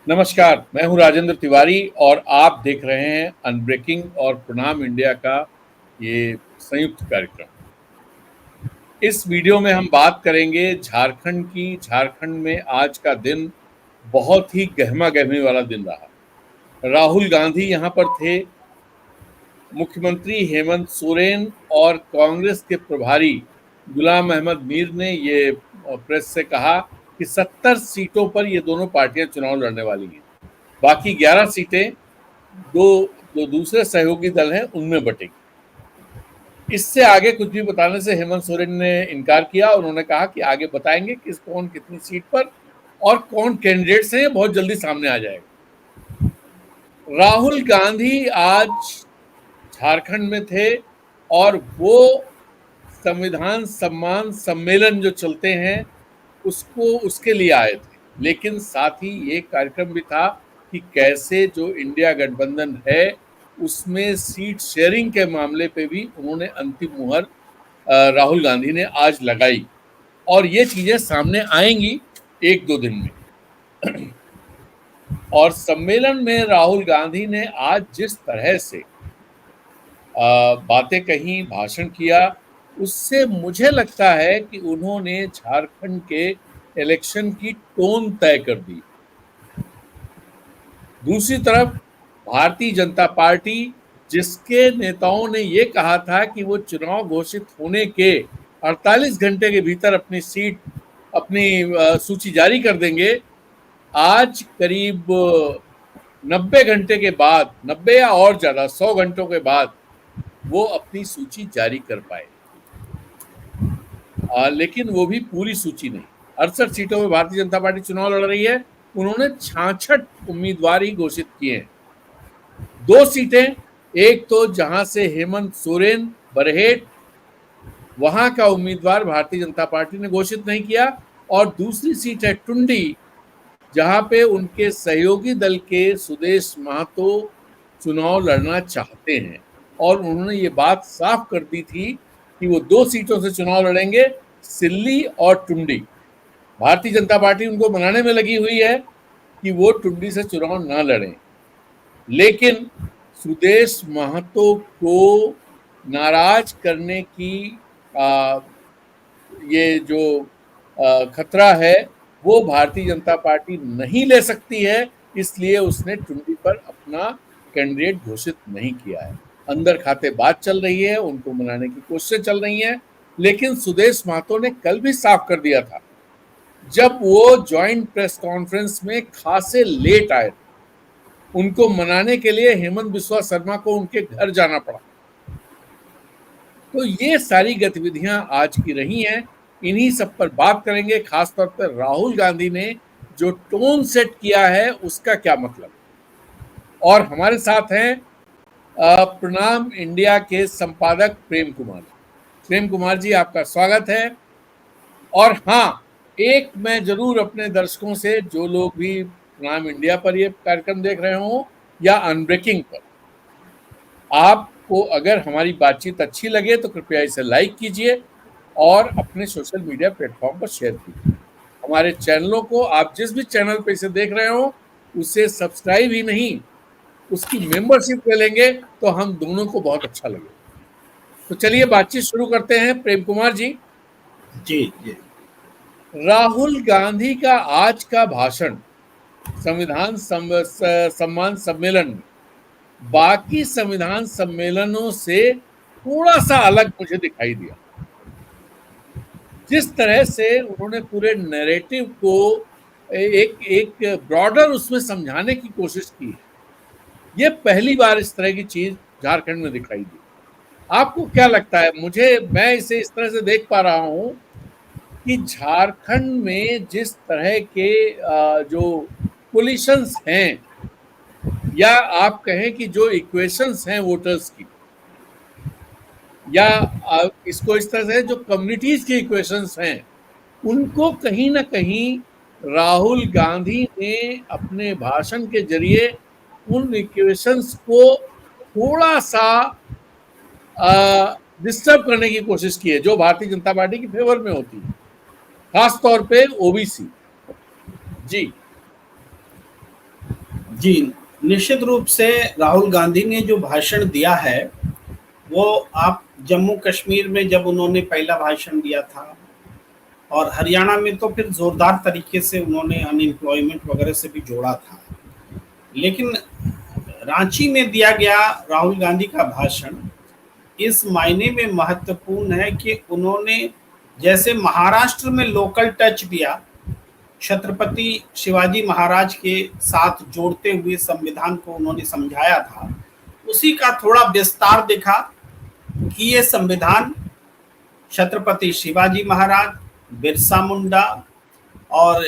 नमस्कार, मैं हूँ राजेंद्र तिवारी और आप देख रहे हैं अनब्रेकिंग और प्रणाम इंडिया का ये संयुक्त कार्यक्रम। इस वीडियो में हम बात करेंगे झारखंड की। झारखंड में आज का दिन बहुत ही गहमा-गहमी वाला दिन रहा। राहुल गांधी यहाँ पर थे, मुख्यमंत्री हेमंत सोरेन और कांग्रेस के प्रभारी गुलाम अहमद मीर ने ये प्रेस से कहा कि 70 सीटों पर ये दोनों पार्टियां चुनाव लड़ने वाली हैं। बाकी 11 सीटें दो जो दूसरे सहयोगी दल हैं उनमें बटेंगी। इससे आगे कुछ भी बताने से हेमंत सोरेन ने इनकार किया। उन्होंने कहा कि आगे बताएंगे किस कौन कितनी सीट पर और कौन कैंडिडेट्स हैं, बहुत जल्दी सामने आ जाएगा। राहुल गांधी आज झारखंड में थे और वो संविधान सम्मान सम्मेलन जो चलते हैं उसके लिए आए थे, लेकिन साथ ही ये कार्यक्रम भी था कि कैसे जो इंडिया गठबंधन है उसमें सीट शेयरिंग के मामले पे भी उन्होंने अंतिम मुहर राहुल गांधी ने आज लगाई और ये चीजें सामने आएंगी एक दो दिन में। और सम्मेलन में राहुल गांधी ने आज जिस तरह से बातें कही, भाषण किया, उससे मुझे लगता है कि उन्होंने झारखंड के इलेक्शन की टोन तय कर दी। दूसरी तरफ भारतीय जनता पार्टी, जिसके नेताओं ने ये कहा था कि वो चुनाव घोषित होने के 48 घंटे के भीतर अपनी सूची जारी कर देंगे, आज करीब 90 घंटे के बाद, 90 या और ज्यादा 100 घंटों के बाद वो अपनी सूची जारी कर पाए। लेकिन वो भी पूरी सूची नहीं। 68 सीटों में भारतीय जनता पार्टी चुनाव लड़ रही है। उन्होंने 66 उम्मीदवार ही घोषित किए हैं। 2 सीटें, एक तो जहां से हेमंत सोरेन बरहेट, वहां का उम्मीदवार भारतीय जनता पार्टी ने घोषित नहीं किया, और दूसरी सीट है टुंडी, जहां पे उनके सहयोगी दल के सुदेश महतो चुनाव लड़ना चाहते हैं और उन्होंने ये बात साफ कर दी थी कि वो 2 सीटों से चुनाव लड़ेंगे, सिल्ली और टुंडी। भारतीय जनता पार्टी उनको मनाने में लगी हुई है कि वो टुंडी से चुनाव ना लड़ें, लेकिन सुदेश महतो को नाराज करने की ये जो खतरा है वो भारतीय जनता पार्टी नहीं ले सकती है, इसलिए उसने टुंडी पर अपना कैंडिडेट घोषित नहीं किया है। अंदर खाते बात चल रही है, उनको मनाने की कोशिशें चल रही हैं, लेकिन सुदेश महतो ने कल भी साफ कर दिया था, जब वो ज्वाइंट प्रेस कॉन्फ्रेंस में खासे लेट आए, उनको मनाने के लिए हेमंत बिस्वा शर्मा को उनके घर जाना पड़ा। तो ये सारी गतिविधियां आज की रही हैं, इन्हीं सब पर बात करेंगे। खासतौर पर राहुल गांधी ने जो टोन सेट किया है उसका क्या मतलब। और हमारे साथ हैं प्रणाम इंडिया के संपादक प्रेम कुमार। प्रेम कुमार जी, आपका स्वागत है। और हाँ, एक मैं जरूर अपने दर्शकों से, जो लोग भी प्रणाम इंडिया पर ये कार्यक्रम देख रहे हो या अनब्रेकिंग पर, आपको अगर हमारी बातचीत अच्छी लगे तो कृपया इसे लाइक कीजिए और अपने सोशल मीडिया प्लेटफॉर्म पर शेयर कीजिए। हमारे चैनलों को, आप जिस भी चैनल पे इसे देख रहे हो, उसे सब्सक्राइब ही नहीं, उसकी मेंबरशिप ले लेंगे तो हम दोनों को बहुत अच्छा लगेगा। तो चलिए बातचीत शुरू करते हैं। प्रेम कुमार जी जी जी राहुल गांधी का आज का भाषण संविधान सम्मान सम्मेलन में बाकी संविधान सम्मेलनों से थोड़ा सा अलग मुझे दिखाई दिया। जिस तरह से उन्होंने पूरे नैरेटिव को एक ब्रॉडर उसमें समझाने की कोशिश की है, ये पहली बार इस तरह की चीज झारखंड में दिखाई दी। आपको क्या लगता है? मैं इसे इस तरह से देख पा रहा हूं कि झारखंड में जिस तरह के जो पोलिशंस हैं, या आप कहें कि जो इक्वेशंस हैं वोटर्स की, या इसको इस तरह से जो कम्युनिटीज की इक्वेशंस हैं, उनको कहीं ना कहीं राहुल गांधी ने अपने भाषण के जरिए उन इक्वेशंस को थोड़ा सा डिस्टर्ब करने की कोशिश की है, जो भारतीय जनता पार्टी की फेवर में होती है, खास तौर पे ओबीसी। जी जी, निश्चित रूप से राहुल गांधी ने जो भाषण दिया है, वो आप जम्मू कश्मीर में जब उन्होंने पहला भाषण दिया था और हरियाणा में तो फिर ज़ोरदार तरीके से उन्होंने अनएम्प्लॉयमेंट वगैरह से भी जोड़ा था। लेकिन रांची में दिया गया राहुल गांधी का भाषण इस मायने में महत्वपूर्ण है कि उन्होंने जैसे महाराष्ट्र में लोकल टच दिया, छत्रपति शिवाजी महाराज के साथ जोड़ते हुए संविधान को उन्होंने समझाया था, उसी का थोड़ा विस्तार दिखा कि ये संविधान छत्रपति शिवाजी महाराज, बिरसा मुंडा और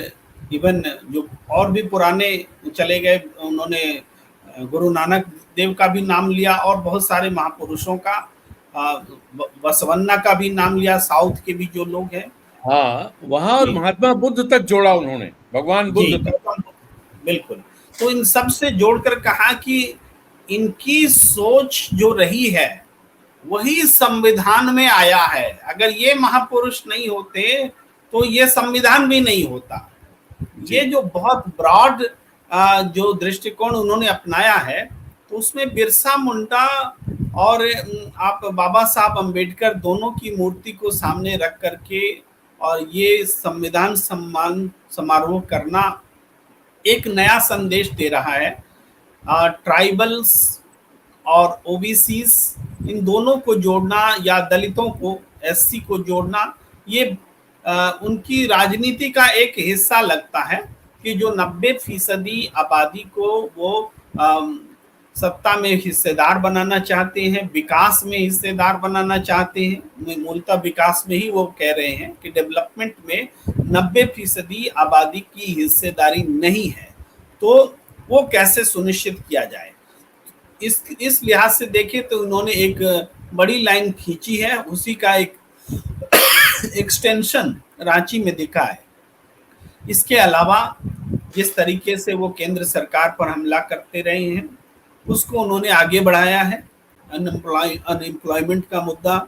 इवन जो और भी पुराने चले गए, उन्होंने गुरु नानक देव का भी नाम लिया और बहुत सारे महापुरुषों का, बसवन्ना का भी नाम लिया, साउथ के भी जो लोग हैं। हाँ, वहां और महात्मा बुद्ध तक जोड़ा उन्होंने, भगवान बुद्ध तक। बिल्कुल। तो इन सब से जोड़कर कहा कि इनकी सोच जो रही है वही संविधान में आया है। अगर ये महापुरुष नहीं होते तो ये संविधान भी नहीं होता। ये जो बहुत ब्रॉड जो दृष्टिकोण उन्होंने अपनाया है, तो उसमें बिरसा मुंडा और आप बाबा साहब अम्बेडकर दोनों की मूर्ति को सामने रख करके और ये संविधान सम्मान समारोह करना एक नया संदेश दे रहा है। ट्राइबल्स और ओबीसीज इन दोनों को जोड़ना या दलितों को, एससी को जोड़ना, ये उनकी राजनीति का एक हिस्सा लगता है कि जो 90% आबादी को वो सत्ता में हिस्सेदार बनाना चाहते हैं, विकास में हिस्सेदार बनाना चाहते हैं। मूलतः विकास में ही वो कह रहे हैं कि डेवलपमेंट में 90% आबादी की हिस्सेदारी नहीं है, तो वो कैसे सुनिश्चित किया जाए। इस लिहाज से देखें तो उन्होंने एक बड़ी लाइन खींची है, उसी का एक एक्सटेंशन रांची में दिखा है। इसके अलावा जिस तरीके से वो केंद्र सरकार पर हमला करते रहे हैं, उसको उन्होंने आगे बढ़ाया है। अनएम्प्लॉयमेंट का मुद्दा,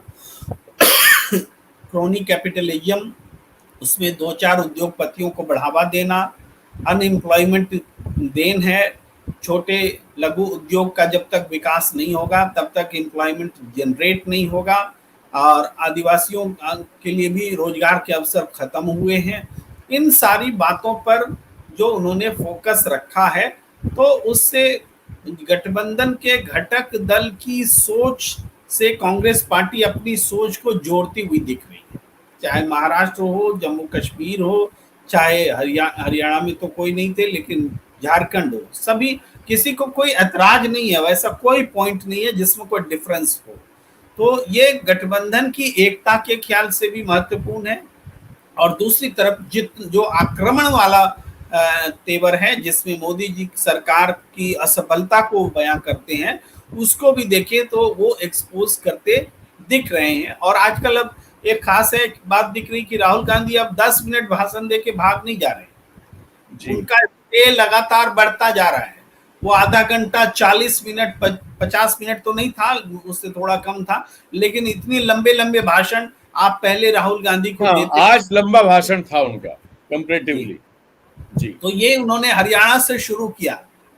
क्रोनी कैपिटलिज्म, उसमें 2-4 उद्योगपतियों को बढ़ावा देना, अनएम्प्लॉयमेंट देन है। छोटे लघु उद्योग का जब तक विकास नहीं होगा तब तक एम्प्लॉयमेंट जनरेट नहीं होगा, और आदिवासियों के लिए भी रोजगार के अवसर खत्म हुए हैं। इन सारी बातों पर जो उन्होंने फोकस रखा है, तो उससे गठबंधन के घटक दल की सोच से कांग्रेस पार्टी अपनी सोच को जोड़ती हुई दिख रही है। चाहे महाराष्ट्र हो, जम्मू कश्मीर हो, चाहे हरियाणा में तो कोई नहीं थे, लेकिन झारखंड हो, सभी, किसी को कोई ऐतराज नहीं है, वैसा कोई पॉइंट नहीं है जिसमें कोई डिफरेंस हो। तो ये गठबंधन की एकता के ख्याल से भी महत्वपूर्ण है। और दूसरी तरफ जो आक्रमण वाला तेवर है, जिसमें मोदी जी सरकार की असफलता को बयां करते हैं, उसको भी देखें तो वो एक्सपोज करते दिख रहे हैं। और आजकल अब एक खास है बात दिख रही कि राहुल गांधी अब 10 मिनट भाषण देके भाग नहीं जा रहे, उनका स्टे लगातार बढ़ता जा रहा है। वो आधा घंटा, 40 मिनट, 50 मिनट तो नहीं था, उससे थोड़ा कम था, लेकिन इतने लंबे लंबे भाषण आप पहले राहुल गांधी को देते। आज लंबा भाषण था उनका कंपैरेटिवली। जी, तो ये उन्होंने हरियाणा से शुरू किया।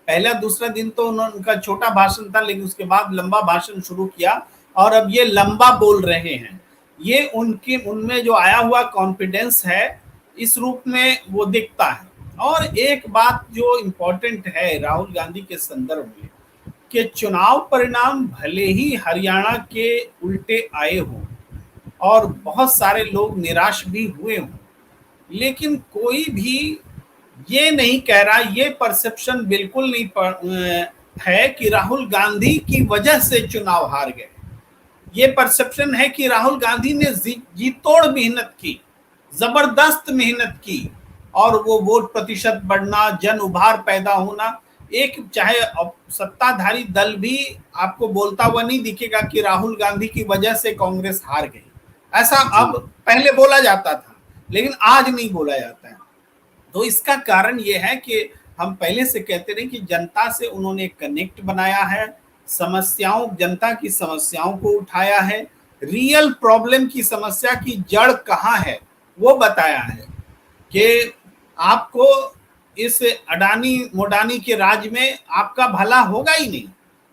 पहला दूसरा दिन तो उनका छोटा भाषण था, लेकिन उसके बाद लंबा भाषण शुरू किया, और अब ये लंबा बोल रहे हैं। ये उनमें जो आया हुआ कॉन्फिडेंस है, इस रूप में वो दिखता है। और एक बात जो इम्पोर्टेंट है राहुल गांधी के संदर्भ में, कि चुनाव परिणाम भले ही हरियाणा के उल्टे आए हों और बहुत सारे लोग निराश भी हुए हों, लेकिन कोई भी ये नहीं कह रहा, ये परसेप्शन बिल्कुल नहीं है कि राहुल गांधी की वजह से चुनाव हार गए। ये परसेप्शन है कि राहुल गांधी ने जी तोड़ मेहनत की, जबरदस्त मेहनत की, और वो वोट प्रतिशत बढ़ना, जन उभार पैदा होना। एक चाहे सत्ताधारी दल भी आपको बोलता हुआ नहीं दिखेगा कि राहुल गांधी की वजह से कांग्रेस हार गई, ऐसा अब पहले बोला जाता था, लेकिन आज नहीं बोला जाता है। तो इसका कारण ये है कि हम पहले से कहते रहे कि जनता से उन्होंने कनेक्ट बनाया है, समस्याओं, जनता की समस्याओं को उठाया है, रियल प्रॉब्लम की समस्या की जड़ कहाँ है वो बताया है कि आपको इस अडानी मोडानी के राज में आपका भला होगा ही नहीं,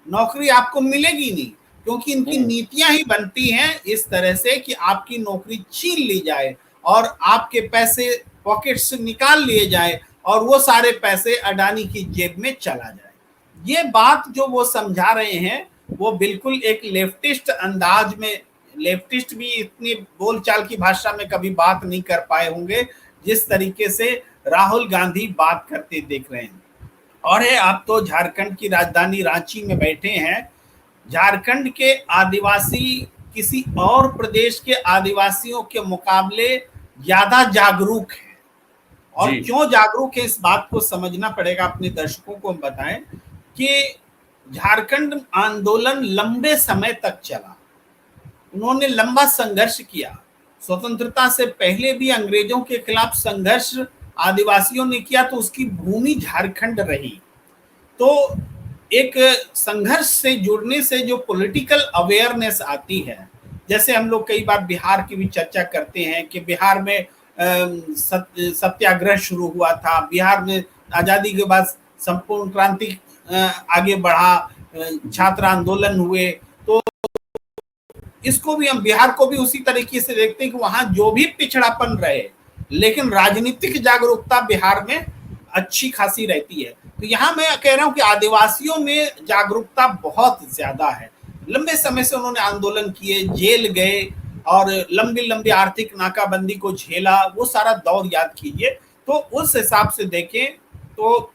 नौकरी आपको मिलेगी नहीं, क्योंकि इनकी नीतियां ही बनती हैं इस तरह से कि आपकी नौकरी छीन ली जाए और आपके पैसे पॉकेट से निकाल लिए जाए और वो सारे पैसे अडानी की जेब में चला जाए। ये बात जो वो समझा रहे हैं वो बिल्कुल एक लेफ्टिस्ट अंदाज में, लेफ्टिस्ट भी इतनी बोलचाल की भाषा में कभी बात नहीं कर पाए होंगे जिस तरीके से राहुल गांधी बात करते देख रहे हैं। और है, आप तो झारखंड की राजधानी रांची में बैठे हैं। झारखंड के आदिवासी किसी और प्रदेश के आदिवासियों के मुकाबले ज्यादा जागरूक है। और क्यों जागरूक है इस बात को समझना पड़ेगा, अपने दर्शकों को हम बताएं कि झारखंड आंदोलन लंबे समय तक चला, उन्होंने लंबा संघर्ष किया। स्वतंत्रता से पहले भी अंग्रेजों के खिलाफ संघर्ष आदिवासियों ने किया, तो उसकी भूमि झारखंड रही। तो एक संघर्ष से जुड़ने से जो पॉलिटिकल अवेयरनेस आती है, जैसे हम लोग कई बार बिहार की भी चर्चा करते हैं कि बिहार में सत्याग्रह शुरू हुआ था, बिहार में आजादी के बाद संपूर्ण क्रांति आगे बढ़ा, छात्र आंदोलन हुए। तो इसको भी हम बिहार को भी उसी तरीके से देखते हैं कि वहां जो भी पिछड़ापन रहे लेकिन राजनीतिक जागरूकता बिहार में अच्छी खासी रहती है। तो यहाँ मैं कह रहा हूं कि आदिवासियों में जागरूकता बहुत ज्यादा है। लंबे समय से उन्होंने आंदोलन किए, जेल गए और लंबी लंबी आर्थिक नाकाबंदी को झेला, वो सारा दौर याद कीजिए। तो उस हिसाब से देखें तो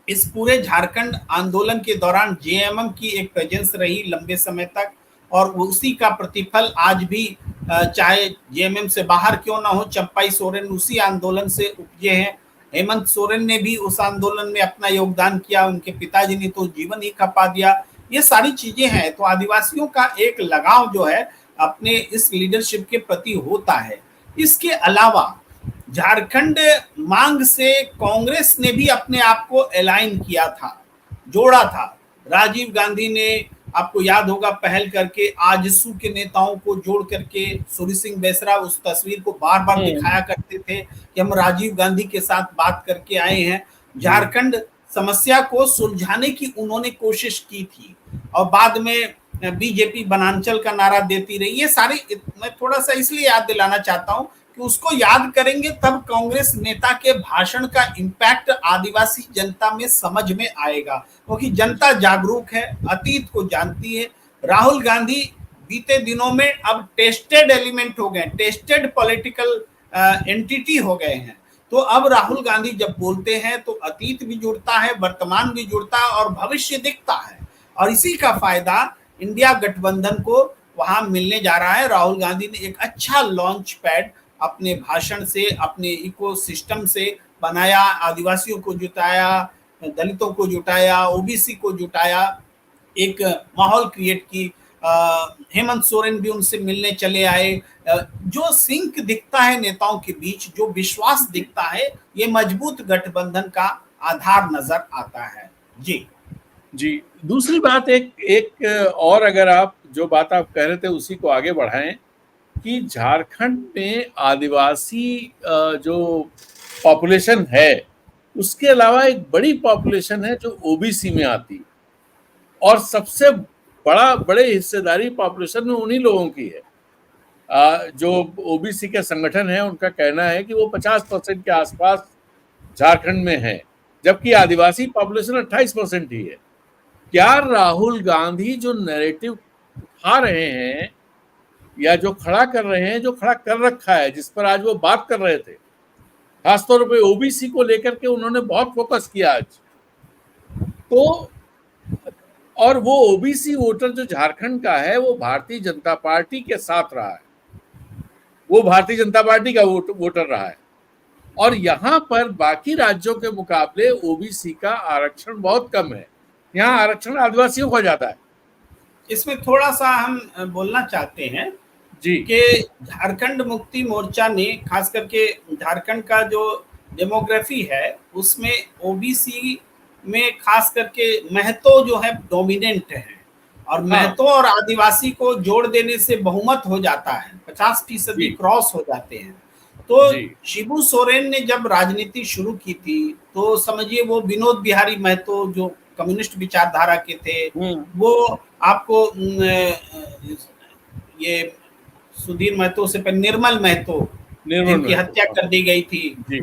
इस पूरे झारखंड आंदोलन के दौरान जेएमएम की एक प्रेजेंस रही लंबे समय तक, और उसी का प्रतिफल आज भी, चाहे जेएमएम से बाहर क्यों ना हो, चंपाई सोरेन उसी आंदोलन से उपजे हैं। हेमंत सोरेन ने भी उस आंदोलन में अपना योगदान किया, उनके पिताजी ने तो जीवन ही खपा दिया। ये सारी चीजें हैं। तो आदिवासियों का एक लगाव जो है अपने इस लीडरशिप के प्रति होता है। इसके अलावा झारखंड मांग से कांग्रेस ने भी अपने आप को अलाइन किया था, जोड़ा था। राजीव गांधी ने, आपको याद होगा, पहल करके आजसू के नेताओं को जोड़ करके, सूर्य सिंह बेसरा उस तस्वीर को बार बार दिखाया करते थे कि हम राजीव गांधी के साथ बात करके आए हैं। झारखंड समस्या को सुलझाने की उन्होंने कोशिश की थी और बाद में बीजेपी बनांचल का नारा देती रही। ये सारी, मैं थोड़ा सा इसलिए याद दिलाना चाहता हूं कि उसको याद करेंगे तब कांग्रेस नेता के भाषण का इम्पैक्ट आदिवासी जनता में समझ में आएगा, क्योंकि जनता जागरूक है, अतीत को जानती है। राहुल गांधी बीते दिनों में अब टेस्टेड एलिमेंट हो गए, टेस्टेड पॉलिटिकल एंटिटी हो गए हैं। तो अब राहुल गांधी जब बोलते हैं तो अतीत भी जुड़ता है, वर्तमान भी जुड़ता है और भविष्य दिखता है। और इसी का फायदा इंडिया गठबंधन को वहां मिलने जा रहा है। राहुल गांधी ने एक अच्छा लॉन्च पैड अपने भाषण से, अपने इकोसिस्टम से बनाया, आदिवासियों को जुटाया, दलितों को जुटाया, ओबीसी को जुटाया, एक माहौल क्रिएट की। हेमंत सोरेन भी उनसे मिलने चले आए। जो सिंक दिखता है नेताओं के बीच, जो विश्वास दिखता है, ये मजबूत गठबंधन का आधार नजर आता है। जी दूसरी बात, एक और, अगर आप जो बात आप कह रहे थे उसी को आगे बढ़ाएं कि झारखंड में आदिवासी जो पॉपुलेशन है उसके अलावा एक बड़ी पॉपुलेशन है जो ओबीसी में आती, और सबसे बड़े हिस्सेदारी पॉपुलेशन में उन्हीं लोगों की है। जो ओबीसी के संगठन है उनका कहना है कि वो 50% के आसपास झारखंड में है, जबकि आदिवासी पॉपुलेशन 28% ही है। क्या राहुल गांधी जो नैरेटिव उठा रहे हैं या जो खड़ा कर रहे हैं, जो खड़ा कर रखा है, जिस पर आज वो बात कर रहे थे, खासतौर पे ओबीसी को लेकर के उन्होंने बहुत फोकस किया आज, तो और वो ओबीसी वोटर जो झारखंड का है वो भारतीय जनता पार्टी के साथ रहा है, वो भारतीय जनता पार्टी का वोटर रहा है। और यहाँ पर बाकी राज्यों के मुकाबले ओबीसी का आरक्षण बहुत कम है, यहाँ आरक्षण आदिवासियों को जाता है। इसमें थोड़ा सा हम बोलना चाहते हैं जी कि झारखंड मुक्ति मोर्चा ने, खास करके झारखंड का जो डेमोग्राफी है उसमें ओबीसी में खास करके महतो जो है डोमिनेंट है, और महतो और आदिवासी को जोड़ देने से बहुमत हो जाता है, 50% क्रॉस हो जाते हैं। तो जी। शिबू सोरेन ने जब राजनीति शुरू की थी, तो समझिए वो विनोद बिहारी महतो जो कम्युनिस्ट विचारधारा के थे, वो आपको ये सुधीर महतो से पहले निर्मल महतो निर्मल जिनकी महतो, हत्या हाँ। कर दी गई थी। जी।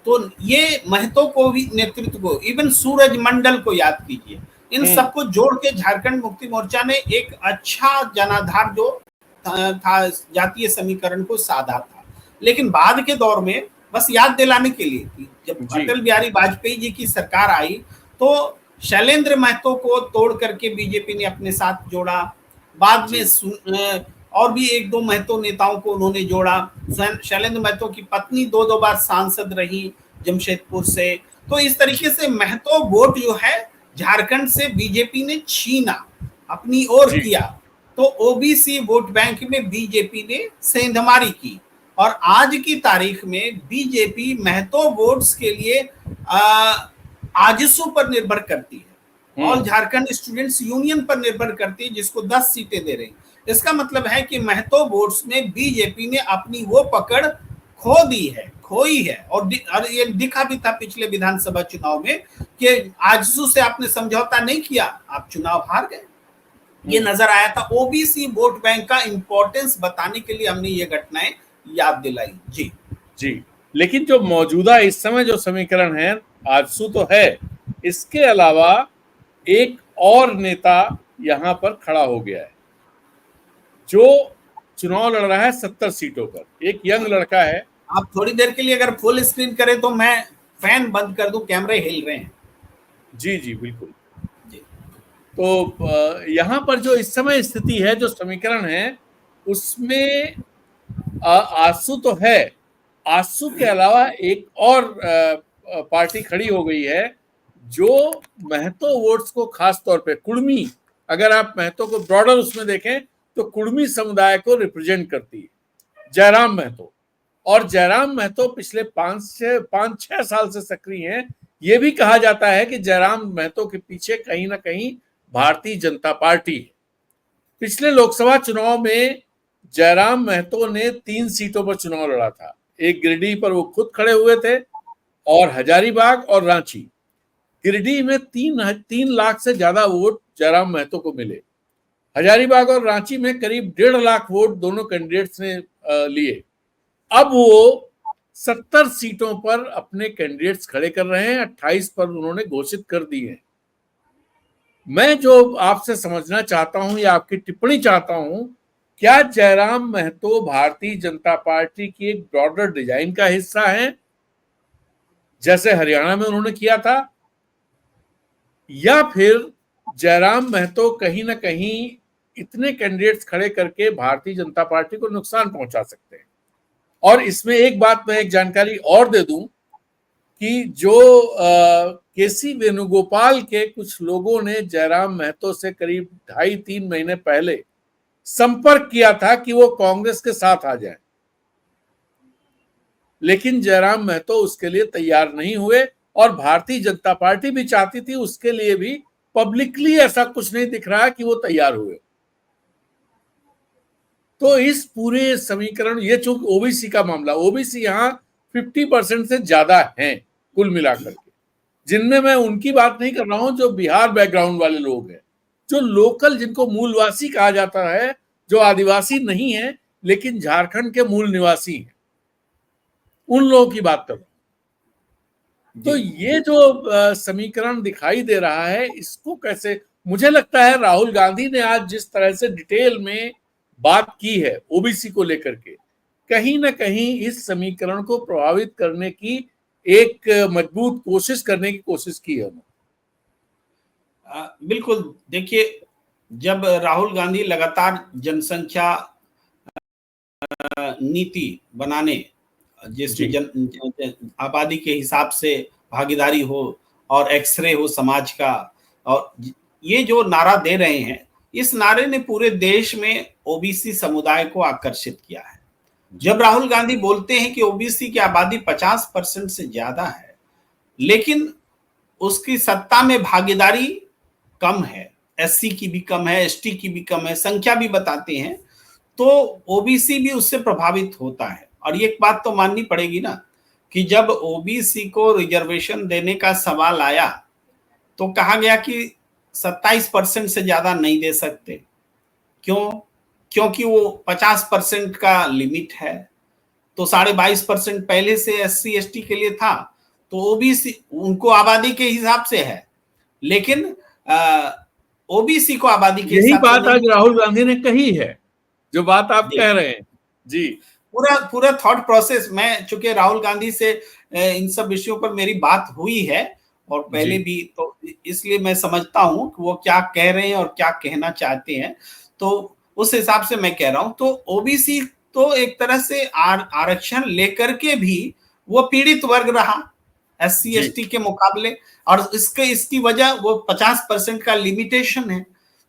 तो ये महतो को भी, नेतृत्व को, इवन सूरज मंडल को याद कीजिए, इन सबको जोड़ के झारखंड मुक्ति मोर्चा ने एक अच्छा जनाधार जो था जातीय समीकरण को साधा था। लेकिन बाद के दौर में, बस याद दिलाने के लिए कि जब जी। अटल बिहारी वाजपेयी जी की सरकार आई, तो शैलेंद्र महतो को तोड़ करके बीजेपी ने अपने साथ जोड़ा। बाद में और भी एक दो महतो नेताओं को उन्होंने जोड़ा। शैलेंद्र महतो की पत्नी दो दो बार सांसद रही जमशेदपुर से। तो इस तरीके से महतो वोट जो है झारखंड से बीजेपी ने छीना, अपनी ओर किया। तो ओबीसी वोट बैंक में बीजेपी ने सेंधमारी की, और आज की तारीख में बीजेपी महतो वोट्स के लिए आजसू पर निर्भर करती है, और झारखंड स्टूडेंट्स यूनियन पर निर्भर करती है, जिसको 10 सीटें दे रही। इसका मतलब है कि महतो वोट्स में बीजेपी ने अपनी वो पकड़ खो दी है, खोई है। और ये दिखा भी था पिछले विधानसभा चुनाव में कि आजसू से आपने समझौता नहीं किया, आप चुनाव हार गए। ये नजर आया था। ओबीसी वोट बैंक का इंपॉर्टेंस बताने के लिए हमने ये घटनाएं याद दिलाई। जी जी। लेकिन जो मौजूदा इस समय जो समीकरण है, आजसू तो है, इसके अलावा एक और नेता यहाँ पर खड़ा हो गया है जो चुनाव लड़ रहा है 70 सीटों पर। एक यंग लड़का है। आप थोड़ी देर के लिए अगर फुल स्क्रीन करें तो मैं फैन बंद कर दूं, कैमरे हिल रहे हैं। जी जी बिल्कुल। जी। तो यहाँ पर जो इस समय स्थिति है, जो समीकरण है, उसमें आजसू तो है, आजसू के अलावा एक और पार्टी खड़ी हो गई है जो महतो वोट्स को खास तौर पे, कुर्मी, अगर आप महतो को ब्रॉडर उसमें देखें तो कुर्मी समुदाय को रिप्रेजेंट करती है, जयराम महतो। और जयराम महतो पिछले 5-6 साल से सक्रिय हैं। ये भी कहा जाता है कि जयराम महतो के पीछे कहीं ना कहीं भारतीय जनता पार्टी है। पिछले लोकसभा चुनाव में जयराम महतो ने 3 सीटों पर चुनाव लड़ा था। एक गिरिडीह पर वो खुद खड़े हुए थे, और हजारीबाग और रांची। गिरिडीह में 3 लाख से ज्यादा वोट जयराम महतो को मिले। हजारीबाग और रांची में करीब 1.5 लाख वोट दोनों कैंडिडेट्स ने लिए। अब वो 70 सीटों पर अपने कैंडिडेट्स खड़े कर रहे हैं, 28 पर उन्होंने घोषित कर दिए हैं। मैं जो आपसे समझना चाहता हूं या आपकी टिप्पणी चाहता हूं, क्या जयराम महतो भारतीय जनता पार्टी की एक ब्रॉडर डिजाइन का हिस्सा है, जैसे हरियाणा में उन्होंने किया था, या फिर जयराम महतो कहीं ना कहीं इतने कैंडिडेट्स खड़े करके भारतीय जनता पार्टी को नुकसान पहुंचा सकते हैं? और इसमें एक बात मैं एक जानकारी और दे दूं कि जो केसी वेणुगोपाल के कुछ लोगों ने जयराम महतो से करीब 2.5-3 महीने पहले संपर्क किया था कि वो कांग्रेस के साथ आ जाए, लेकिन जयराम महतो उसके लिए तैयार नहीं हुए। और भारतीय जनता पार्टी भी चाहती थी, उसके लिए भी पब्लिकली ऐसा कुछ नहीं दिख रहा है कि वो तैयार हुए। तो इस पूरे समीकरण, ये चूंकि ओबीसी का मामला, ओबीसी यहाँ 50% से ज्यादा हैं कुल मिलाकर के, जिनमें मैं उनकी बात नहीं कर रहा हूं जो बिहार बैकग्राउंड वाले लोग हैं, जो लोकल, जिनको मूलवासी कहा जाता है, जो आदिवासी नहीं है लेकिन झारखंड के मूल निवासी हैं, उन लोगों की बात कर रहा हूं। तो ये जो समीकरण दिखाई दे रहा है, इसको कैसे, मुझे लगता है राहुल गांधी ने आज जिस तरह से डिटेल में बात की है ओबीसी को लेकर के, कहीं ना कहीं इस समीकरण को प्रभावित करने की एक मजबूत कोशिश करने की कोशिश की है उन्होंने। बिल्कुल। देखिए, जब राहुल गांधी लगातार जनसंख्या नीति बनाने, जिसमें आबादी के हिसाब से भागीदारी हो और एक्सरे हो समाज का, और ये जो नारा दे रहे हैं, इस नारे ने पूरे देश में ओबीसी समुदाय को आकर्षित किया है। जब राहुल गांधी बोलते हैं कि ओबीसी की आबादी 50% से ज्यादा है, लेकिन उसकी सत्ता में भागीदारी कम है, एससी की भी कम है, एसटी की भी कम है, संख्या भी बताते हैं, तो ओबीसी भी उससे प्रभावित होता है। और ये एक बात तो माननी पड़ेगी ना कि जब ओबीसी को रिजर्वेशन देने का सवाल आया तो कहा गया कि 27% से ज्यादा नहीं दे सकते। क्यों? क्योंकि वो 50% का लिमिट है, तो 22.5% पहले से SC ST के लिए था, तो ओबीसी उनको आबादी के हिसाब से है, लेकिन ओबीसी को आबादी के यही हिसाब से बात नहीं। आज राहुल गांधी ने कही है, जो बात आप कह रहे हैं। जी, पूरा पूरा थॉट प्रोसेस, मैं चूंकि राहुल गांधी से इन सब विषयों पर मेरी बात हुई है और पहले जी, भी, तो इसलिए मैं समझता हूं कि वो क्या कह रहे हैं और क्या कहना चाहते हैं, तो उस हिसाब से मैं कह रहा हूं। तो ओबीसी तो एक तरह से आरक्षण लेकर के भी वो पीड़ित वर्ग रहा SC जी, ST के मुकाबले, और इसकी वजह वो 50% का लिमिटेशन है।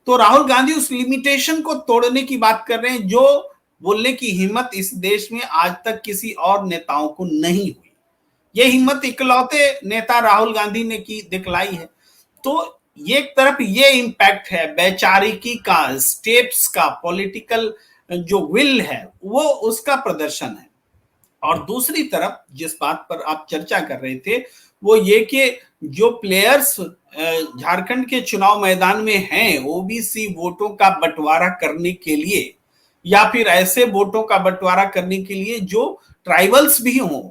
तो राहुल गांधी उस लिमिटेशन को तोड़ने की बात कर रहे हैं, जो बोलने की हिम्मत इस देश में आज तक किसी और नेताओं को नहीं हुई। ये हिम्मत इकलौते नेता राहुल गांधी ने की दिखलाई है। तो ये एक तरफ ये इंपैक्ट है वैचारिकी का, स्टेप्स का, पॉलिटिकल जो विल है वो उसका प्रदर्शन है। और दूसरी तरफ जिस बात पर आप चर्चा कर रहे थे वो ये कि जो प्लेयर्स झारखंड के चुनाव मैदान में हैं ओबीसी वोटों का बंटवारा करने के लिए, या फिर ऐसे वोटों का बंटवारा करने के लिए जो ट्राइबल्स भी हों,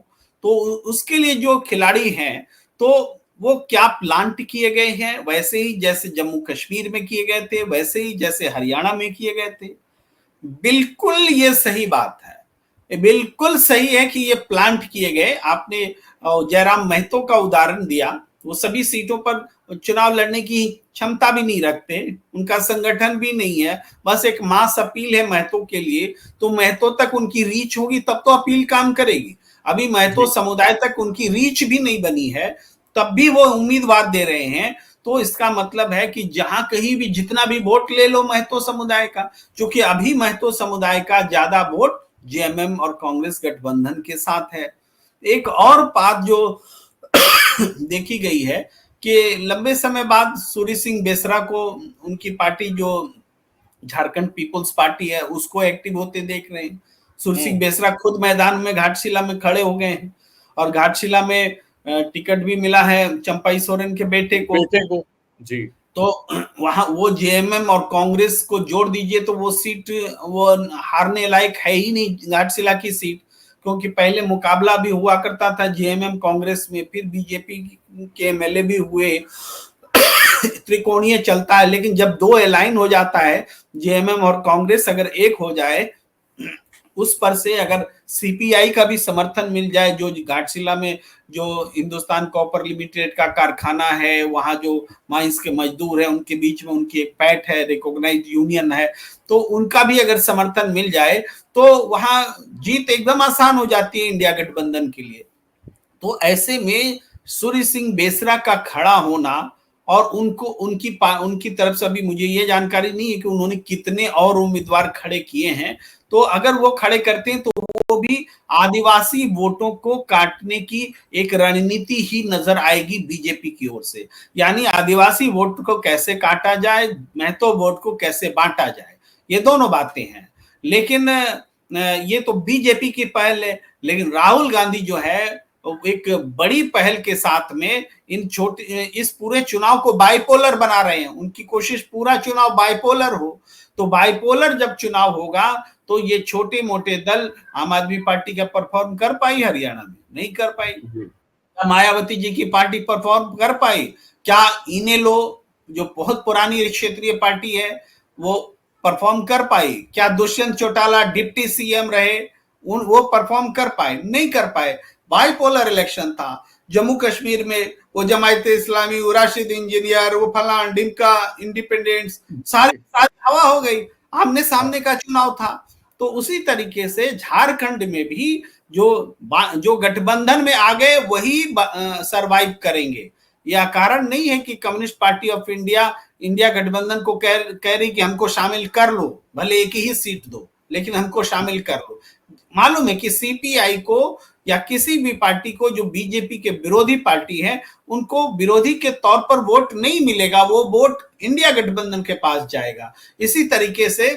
तो उसके लिए जो खिलाड़ी हैं, तो वो क्या प्लांट किए गए हैं, वैसे ही जैसे जम्मू कश्मीर में किए गए थे, वैसे ही जैसे हरियाणा में किए गए थे। बिल्कुल ये सही बात है, ये बिल्कुल सही है कि ये प्लांट किए गए। आपने जयराम महतो का उदाहरण दिया, वो सभी सीटों पर चुनाव लड़ने की क्षमता भी नहीं रखते, उनका संगठन भी नहीं है, बस एक मास अपील है महतो के लिए, तो महतो तक उनकी रीच होगी तब तो अपील काम करेगी। अभी महतो जी, समुदाय तक उनकी रीच भी नहीं बनी है, तब भी वो उम्मीदवार दे रहे हैं। तो इसका मतलब है कि जहां कहीं भी जितना भी वोट ले लो महतो समुदाय का, क्योंकि अभी महतो समुदाय का ज्यादा वोट जेएमएम और कांग्रेस गठबंधन के साथ है। एक और बात जो देखी गई है कि लंबे समय बाद सूर्य सिंह बेसरा को उनकी पार्टी जो झारखंड पीपुल्स पार्टी है उसको एक्टिव होते देख रहे हैं। सूर्य सिंह बेसरा खुद मैदान में घाटशिला में खड़े हो गए हैं, और घाटशिला में टिकट भी मिला है चंपाई सोरेन के बेटे को। बेटे को। जी, तो वहां वो जेएमएम और कांग्रेस को जोड़ दीजिए तो वो सीट वो हारने लायक है ही नहीं, घाटशिला की सीट, क्योंकि पहले मुकाबला भी हुआ करता था जेएमएम कांग्रेस में, फिर बीजेपी के एमएलए भी हुए, त्रिकोणीय चलता है। लेकिन जब दो अलाइन हो जाता है, जेएमएम और कांग्रेस अगर एक हो जाए, उस पर से अगर सीपीआई का भी समर्थन मिल जाए, जो घाटशिला में जो हिंदुस्तान कॉपर लिमिटेड का कारखाना है, वहां जो माइंस के मजदूर हैं उनके बीच में उनकी एक पैठ है, रिकॉग्नाइज्ड यूनियन है, तो उनका भी अगर समर्थन मिल जाए तो वहां जीत एकदम आसान हो जाती है इंडिया गठबंधन के लिए। तो ऐसे में सूर्य सिंह बेसरा का खड़ा होना, और उनको उनकी तरफ से अभी मुझे ये जानकारी नहीं है कि उन्होंने कितने और उम्मीदवार खड़े किए हैं, तो अगर वो खड़े करते हैं तो वो भी आदिवासी वोटों को काटने की एक रणनीति ही नजर आएगी बीजेपी की ओर से। यानी आदिवासी वोट को कैसे काटा जाए, महतो वोट को कैसे बांटा जाए, ये दोनों बातें हैं। लेकिन ये तो बीजेपी की पहल है, लेकिन राहुल गांधी जो है एक बड़ी पहल के साथ में इस पूरे चुनाव को बाइपोलर बना रहे हैं। उनकी कोशिश पूरा चुनाव बाइपोलर हो, तो बाइपोलर जब चुनाव होगा तो ये छोटे मोटे दल, आम आदमी पार्टी का परफॉर्म कर पाई हरियाणा में? नहीं कर पाई। जी, क्या मायावती जी की पार्टी परफॉर्म कर पाई? क्या इनेलो जो बहुत पुरानी क्षेत्रीय पार्टी है वो परफॉर्म कर पाई? क्या दुष्यंत चौटाला डिप्टी सीएम रहे, वो परफॉर्म कर पाए? नहीं कर पाए। बाइपोलर इलेक्शन था। जम्मू कश्मीर में वो जमायत इस्लामी, वो राशिद इंजीनियर, वो फलान डिमका, इंडिपेंडेंट्स, सारी सारी हवा हो गई, आमने सामने का चुनाव था। तो उसी तरीके से झारखंड में भी जो जो गठबंधन में आ गए वही सरवाइव करेंगे। यह कारण नहीं है कि communist party of India India गठबंधन को कह रही कि हमको शामिल कर लो, भले एक ही सीट दो लेकिन हमको शामिल कर लो। मालूम है कि सीपीआई को या किसी भी पार्टी को जो बीजेपी के विरोधी पार्टी है उनको विरोधी के तौर पर वोट नहीं मिलेगा, वो वोट इंडिया गठबंधन के पास जाएगा। इसी तरीके से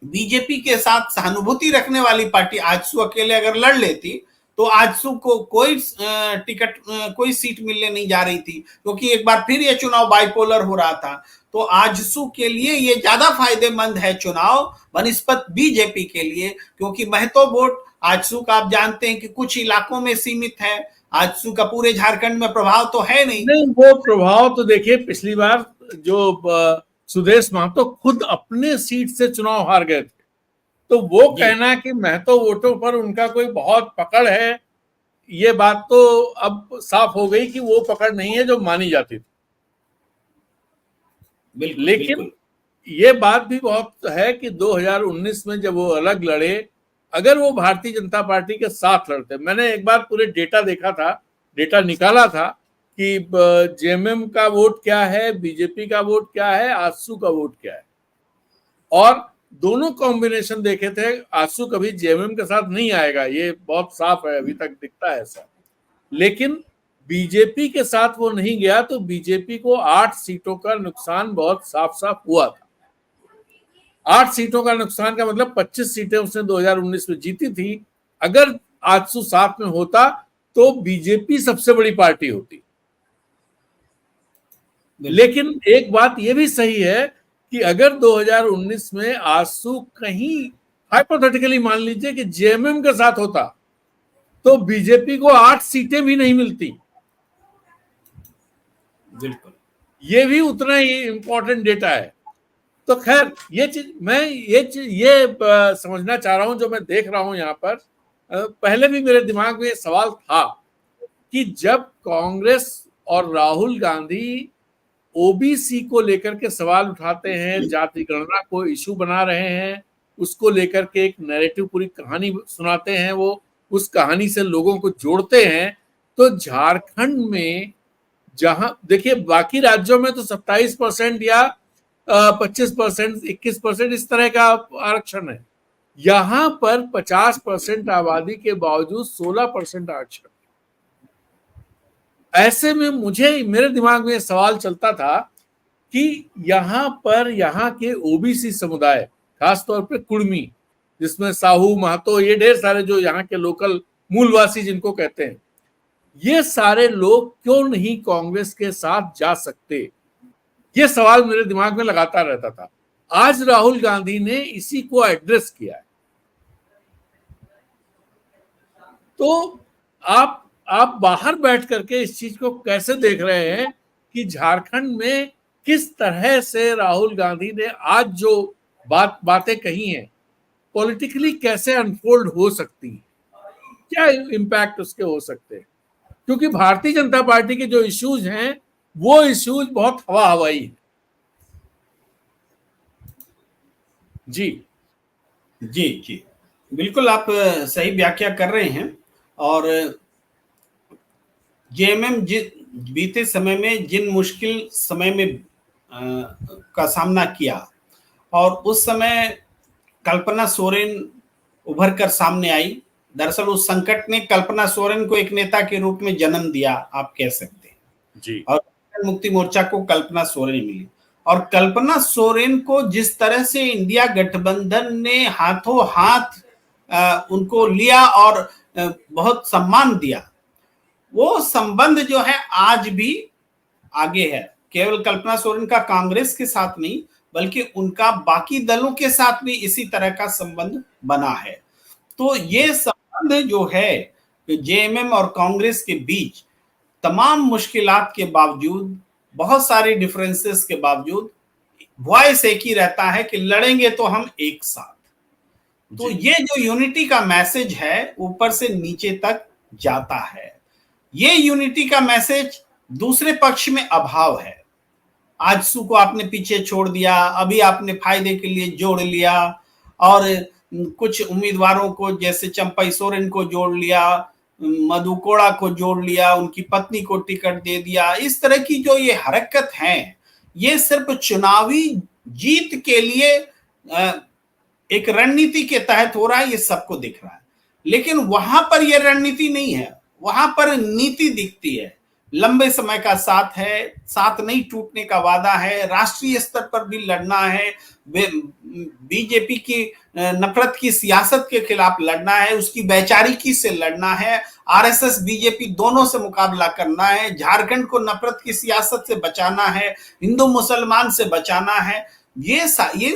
बीजेपी के साथ सहानुभूति रखने वाली पार्टी आजसू अकेले अगर लड़ लेती तो आजसू को कोई टिकट, कोई सीट मिलने नहीं जा रही थी, क्योंकि एक बार फिर ये चुनाव बाइपोलर हो रहा था। तो आजसू के लिए ये ज्यादा फायदेमंद है चुनाव बनिस्पत बीजेपी के लिए, क्योंकि महतो वोट आजसू का आप जानते हैं कि कुछ इलाकों में सीमित है। आजसू का पूरे झारखंड में प्रभाव तो है नहीं। वो प्रभाव तो देखिए, पिछली बार जो सुदेश महतो खुद अपने सीट से चुनाव हार गए थे, तो वो कहना कि महतो वोटों पर उनका कोई बहुत पकड़ है, ये बात तो अब साफ हो गई कि वो पकड़ नहीं है जो मानी जाती थी। लेकिन ये बात भी बहुत है कि 2019 में जब वो अलग लड़े, अगर वो भारतीय जनता पार्टी के साथ लड़ते, मैंने एक बार पूरे डेटा देखा था, डेटा निकाला था कि जेएमएम का वोट क्या है, बीजेपी का वोट क्या है, आजसू का वोट क्या है, और दोनों कॉम्बिनेशन देखे थे। आजसू कभी जेएमएम के साथ नहीं आएगा, ये बहुत साफ है, अभी तक दिखता है ऐसा। लेकिन बीजेपी के साथ वो नहीं गया, तो बीजेपी को 8 सीटों का नुकसान बहुत साफ साफ हुआ था। 8 सीटों का नुकसान का मतलब 25 सीटें उसने 2019 में जीती थी। अगर आजसू साथ में होता तो बीजेपी सबसे बड़ी पार्टी होती। लेकिन एक बात यह भी सही है कि अगर 2019 में आजसू कहीं हाइपोथेटिकली मान लीजिए कि जेएमएम के साथ होता, तो बीजेपी को 8 सीटें भी नहीं मिलती। बिल्कुल, ये भी उतना ही इंपॉर्टेंट डेटा है। तो खैर, ये चीज मैं समझना चाह रहा हूं, जो मैं देख रहा हूं यहाँ पर। पहले भी मेरे दिमाग में सवाल था कि जब कांग्रेस और राहुल गांधी ओबीसी को लेकर के सवाल उठाते हैं, जाति गणना को इशू बना रहे हैं, उसको लेकर के एक नैरेटिव, पूरी कहानी सुनाते हैं, वो उस कहानी से लोगों को जोड़ते हैं, तो झारखंड में जहां देखिए बाकी राज्यों में तो 27% या 25%, 21% इस तरह का आरक्षण है, यहां पर 50% आबादी के बावजूद 16% आरक्षण। ऐसे में मेरे दिमाग में सवाल चलता था कि यहाँ पर यहाँ के ओबीसी समुदाय, खासतौर पे कुर्मी, जिसमें साहू, महतो, ये ढेर सारे जो यहाँ के लोकल मूलवासी जिनको कहते हैं, ये सारे लोग क्यों नहीं कांग्रेस के साथ जा सकते? ये सवाल मेरे दिमाग में लगातार रहता था। आज राहुल गांधी ने इसी को एड्रेस किया है। तो आप बाहर बैठ करके इस चीज को कैसे देख रहे हैं कि झारखंड में किस तरह से राहुल गांधी ने आज जो बातें कही हैं, पॉलिटिकली कैसे अनफोल्ड हो सकती है, क्या इम्पैक्ट उसके हो सकते हैं? क्योंकि भारतीय जनता पार्टी के जो इश्यूज हैं, वो इश्यूज बहुत हवा हवाई है। जी जी जी, बिल्कुल आप सही व्याख्या कर रहे हैं। और जेएमएम बीते समय में जिन मुश्किल समय में का सामना किया, और उस समय कल्पना सोरेन उभर कर सामने आई। दरअसल उस संकट ने कल्पना सोरेन को एक नेता के रूप में जन्म दिया, आप कह सकते हैं जी। और मुक्ति मोर्चा को कल्पना सोरेन मिली, और कल्पना सोरेन को जिस तरह से इंडिया गठबंधन ने हाथों हाथ उनको लिया और बहुत सम्मान दिया, वो संबंध जो है आज भी आगे है। केवल कल्पना सोरेन का कांग्रेस के साथ नहीं, बल्कि उनका बाकी दलों के साथ भी इसी तरह का संबंध बना है। तो ये संबंध जो है जेएमएम और कांग्रेस के बीच, तमाम मुश्किलात के बावजूद, बहुत सारे डिफरेंसेस के बावजूद, वॉइस एक ही रहता है कि लड़ेंगे तो हम एक साथ। तो ये जो यूनिटी का मैसेज है ऊपर से नीचे तक जाता है। ये यूनिटी का मैसेज दूसरे पक्ष में अभाव है। आजसू को आपने पीछे छोड़ दिया, अभी आपने फायदे के लिए जोड़ लिया, और कुछ उम्मीदवारों को जैसे चंपई सोरेन को जोड़ लिया, मधु कोड़ा को जोड़ लिया, उनकी पत्नी को टिकट दे दिया। इस तरह की जो ये हरकत है, ये सिर्फ चुनावी जीत के लिए एक रणनीति के तहत हो रहा है, ये सबको दिख रहा है। लेकिन वहां पर यह रणनीति नहीं है, वहां पर नीति दिखती है। लंबे समय का साथ है, साथ नहीं टूटने का वादा है, राष्ट्रीय स्तर पर भी लड़ना है, बीजेपी की नफरत की सियासत के खिलाफ लड़ना है, उसकी वैचारिकी से लड़ना है, आरएसएस बीजेपी दोनों से मुकाबला करना है, झारखंड को नफरत की सियासत से बचाना है, हिंदू मुसलमान से बचाना है। ये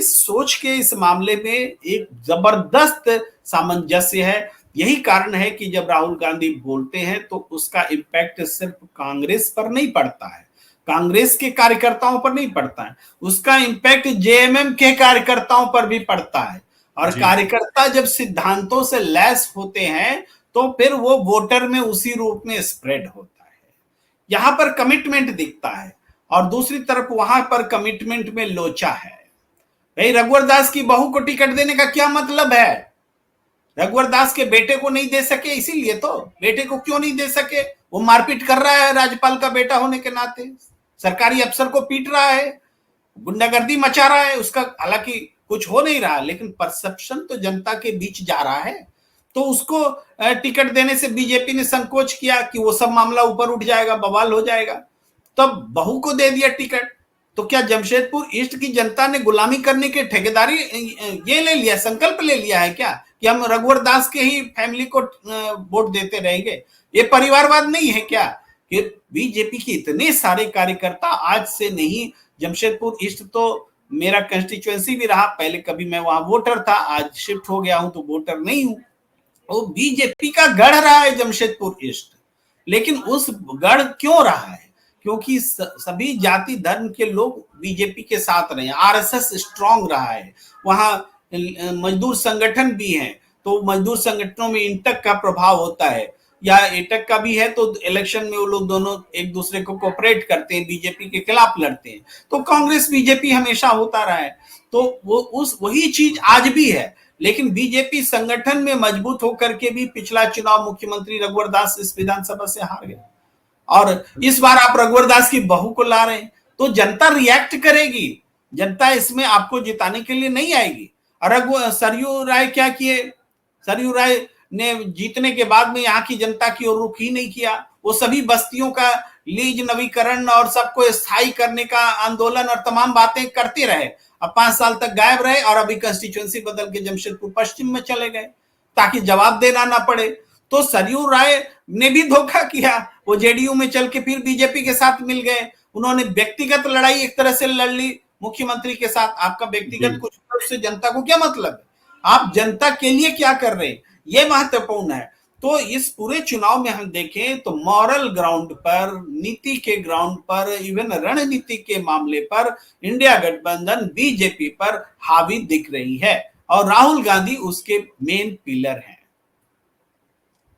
सोच के इस मामले में एक जबरदस्त सामंजस्य है। यही कारण है कि जब राहुल गांधी बोलते हैं तो उसका इम्पैक्ट सिर्फ कांग्रेस पर नहीं पड़ता है, कांग्रेस के कार्यकर्ताओं पर नहीं पड़ता है, उसका इम्पैक्ट जेएमएम के कार्यकर्ताओं पर भी पड़ता है। और कार्यकर्ता जब सिद्धांतों से लैस होते हैं तो फिर वो वोटर में उसी रूप में स्प्रेड होता है। यहां पर कमिटमेंट दिखता है और दूसरी तरफ वहां पर कमिटमेंट में लोचा है। भाई रघुवर दास की बहू को टिकट देने का क्या मतलब है? रघुवर दास के बेटे को नहीं दे सके, इसीलिए तो। बेटे को क्यों नहीं दे सके? वो मारपीट कर रहा है राज्यपाल का बेटा होने के नाते, सरकारी अफसर को पीट रहा है, गुंडागर्दी मचा रहा है उसका। हालांकि कुछ हो नहीं रहा, लेकिन परसेप्शन तो जनता के बीच जा रहा है। तो उसको टिकट देने से बीजेपी ने संकोच किया कि वो सब मामला ऊपर उठ जाएगा, बवाल हो जाएगा, तब बहू को दे दिया टिकट। तो क्या जमशेदपुर ईस्ट की जनता ने गुलामी करने के ठेकेदारी ये ले लिया, संकल्प ले लिया है क्या कि हम रघुवर दास के ही फैमिली को वोट देते रहेंगे? ये परिवारवाद नहीं है क्या कि बीजेपी के इतने सारे कार्यकर्ता आज से नहीं, जमशेदपुर ईस्ट तो मेरा कंस्टिट्यूएंसी भी रहा, पहले कभी मैं वहां वोटर था, आज शिफ्ट हो गया हूं तो वोटर नहीं हूं। वो बीजेपी का गढ़ रहा है जमशेदपुर ईस्ट। लेकिन उस गढ़ क्यों रहा है? क्योंकि सभी जाति धर्म के लोग बीजेपी के साथ रहे, आरएसएस स्ट्रांग रहा है, वहां मजदूर संगठन भी हैं, तो मजदूर संगठनों में इंटक का प्रभाव होता है, या एटक का भी है, तो इलेक्शन में वो लोग दोनों एक दूसरे को कोऑपरेट करते हैं, बीजेपी के खिलाफ लड़ते हैं। तो कांग्रेस बीजेपी हमेशा होता रहा है, तो वो वही चीज आज भी है। लेकिन बीजेपी संगठन में मजबूत होकर के भी पिछला चुनाव मुख्यमंत्री रघुवर दास इस विधानसभा से हार गए, और इस बार आप रघुवर दास की बहू को ला रहे हैं, तो जनता रिएक्ट करेगी। जनता इसमें आपको जिताने के लिए नहीं आएगी। और सरयू राय क्या किए? सरयू राय ने जीतने के बाद में यहाँ की जनता की ओर रुख ही नहीं किया। वो सभी बस्तियों का लीज नवीकरण और सबको स्थायी करने का आंदोलन और तमाम बातें करते रहे। अब 5 साल तक गायब रहे और अभी कंस्टिट्यूएंसी बदल के जमशेदपुर पश्चिम में चले गए ताकि जवाब देना ना पड़े। तो सरयू राय ने भी धोखा किया, वो जेडीयू में चल के फिर बीजेपी के साथ मिल गए। उन्होंने व्यक्तिगत लड़ाई एक तरह से लड़ ली मुख्यमंत्री के साथ। आपका व्यक्तिगत कुछ उससे जनता को क्या मतलब है? आप जनता के लिए क्या कर रहे हैं, ये महत्वपूर्ण है। तो इस पूरे चुनाव में हम देखें तो मॉरल ग्राउंड पर, नीति के ग्राउंड पर, इवन रणनीति के मामले पर इंडिया गठबंधन बीजेपी पर हावी दिख रही है और राहुल गांधी उसके मेन पिलर हैं।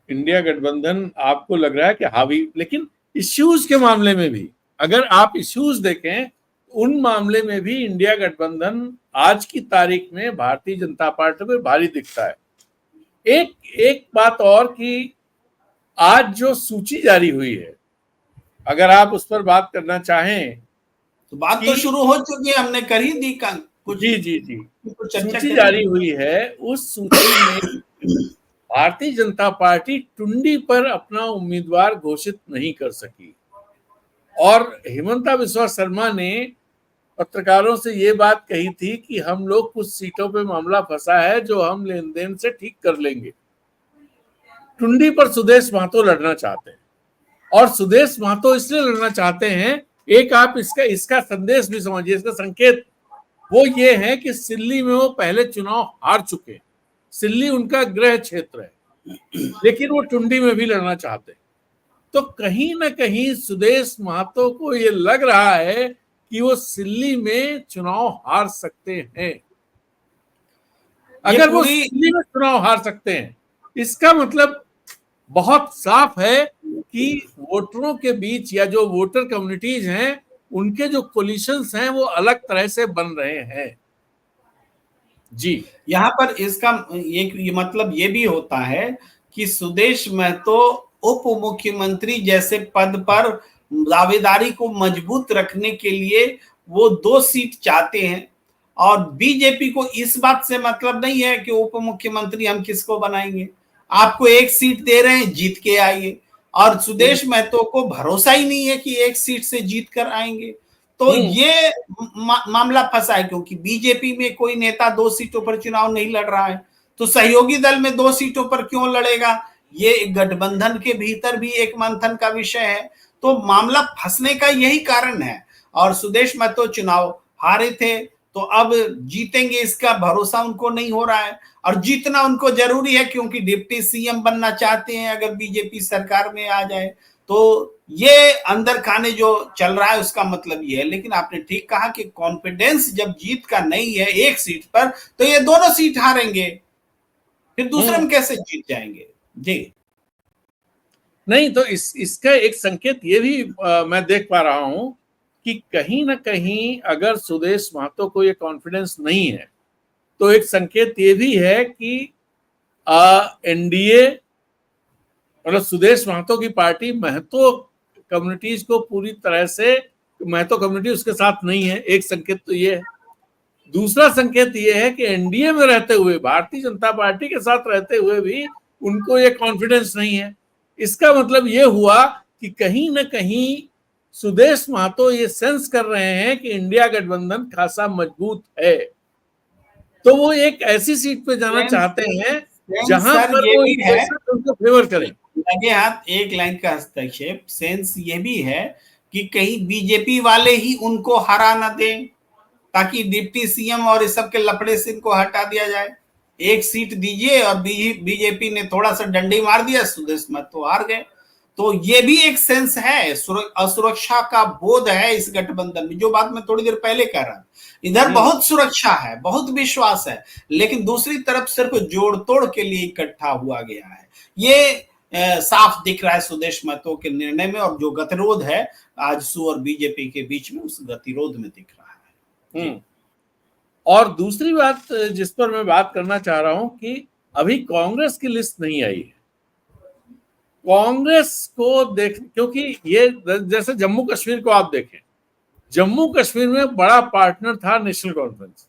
इंडिया गठबंधन आपको लग रहा है कि हावी, लेकिन इश्यूज के मामले में भी अगर आप इश्यूज देखें, उन मामले में भी इंडिया गठबंधन आज की तारीख में भारतीय जनता पार्टी को भारी दिखता है। एक बात और कि आज जो सूची जारी हुई है, अगर आप उस पर बात करना चाहें तो बात तो शुरू हो चुकी है, हमने कर ही दी कुछ। जी सूची जारी हुई है। उस सूची में भारतीय जनता पार्टी टुंडी पर अपना उम्मीदवार घोषित नहीं कर सकी और हिमंता बिस्वा शर्मा ने पत्रकारों से ये बात कही थी कि हम लोग कुछ सीटों पे मामला फंसा है जो हम लेन देन से ठीक कर लेंगे। टुंडी पर सुदेश महतो लड़ना चाहते हैं और सुदेश महतो इसलिए लड़ना चाहते हैं, एक आप इसका संदेश भी समझिए, इसका संकेत वो ये है कि सिल्ली में वो पहले चुनाव हार चुके हैं, सिल्ली उनका गृह क्षेत्र है, लेकिन वो टुंडी में भी लड़ना चाहते हैं। तो कहीं ना कहीं सुदेश महतो को ये लग रहा है कि वो सिल्ली में चुनाव हार सकते हैं। अगर वो सिल्ली में चुनाव हार सकते हैं, इसका मतलब बहुत साफ है कि वोटरों के बीच या जो वोटर कम्युनिटीज हैं, उनके जो कोलिशंस हैं वो अलग तरह से बन रहे हैं। जी, यहाँ पर इसका ये मतलब ये भी होता है कि सुदेश महतो उप मुख्यमंत्री जैसे पद पर दावेदारी को मजबूत रखने के लिए वो 2 सीट चाहते हैं, और बीजेपी को इस बात से मतलब नहीं है कि उप मुख्यमंत्री हम किसको बनाएंगे, आपको 1 सीट दे रहे हैं, जीत के आइए। और सुदेश महतो को भरोसा ही नहीं है कि एक सीट से जीत कर आएंगे। तो ये मामला फंसा है, क्योंकि बीजेपी में कोई नेता 2 सीटों पर चुनाव नहीं लड़ रहा है, तो सहयोगी दल में 2 सीटों पर क्यों लड़ेगा? ये गठबंधन के भीतर भी एक मंथन का विषय है। तो मामला फंसने का यही कारण है। और सुदेश महतो चुनाव हारे थे, तो अब जीतेंगे इसका भरोसा उनको नहीं हो रहा है। और जीतना उनको जरूरी है, क्योंकि डिप्टी सीएम बनना चाहते हैं अगर बीजेपी सरकार में आ जाए। तो ये अंदर खाने जो चल रहा है उसका मतलब ये है। लेकिन आपने ठीक कहा कि कॉन्फिडेंस जब जीत का नहीं है एक सीट पर, तो ये दोनों सीट हारेंगे, फिर दूसरे में कैसे जीत जाएंगे? जी नहीं, तो इसका एक संकेत ये भी मैं देख पा रहा हूं कि कहीं ना कहीं अगर सुदेश महतो को ये कॉन्फिडेंस नहीं है, तो एक संकेत ये भी है कि एनडीए मतलब सुदेश महतो की पार्टी महतो कम्युनिटीज को पूरी तरह से, महतो कम्युनिटी उसके साथ नहीं है, एक संकेत तो ये है। दूसरा संकेत ये है कि एनडीए में रहते हुए, भारतीय जनता पार्टी के साथ रहते हुए भी उनको ये कॉन्फिडेंस नहीं है। इसका मतलब ये हुआ कि कहीं ना कहीं सुदेश महतो ये सेंस कर रहे हैं कि इंडिया गठबंधन खासा मजबूत है, तो वो एक ऐसी सीट पे जाना चाहते हैं जहां पर ये वो भी है, उनको फेवर करें। लगे हाथ एक लाइन का हस्तक्षेप, सेंस ये भी है कि कहीं बीजेपी वाले ही उनको हरा ना दें, ताकि डिप्टी सीएम और इस सब के लफड़े से इनको हटा दिया जाए। एक सीट दीजिए और बीजेपी ने थोड़ा सा डंडी मार दिया, सुदेश महतो हार गए। तो ये भी एक सेंस है, असुरक्षा का बोध है इस गठबंधन में, जो बात मैं थोड़ी देर पहले कह रहा था। इधर बहुत सुरक्षा है, बहुत विश्वास है, लेकिन दूसरी तरफ सिर्फ जोड़ तोड़ के लिए इकट्ठा हुआ गया है। ये साफ दिख रहा है सुदेश महतो के निर्णय में, और जो गतिरोध है आजसू और बीजेपी के बीच में, उस गतिरोध में दिख रहा है। और दूसरी बात जिस पर मैं बात करना चाह रहा हूं कि अभी कांग्रेस की लिस्ट नहीं आई है। कांग्रेस को देख, क्योंकि ये जैसे जम्मू कश्मीर को आप देखें, जम्मू कश्मीर में बड़ा पार्टनर था नेशनल कॉन्फ्रेंस,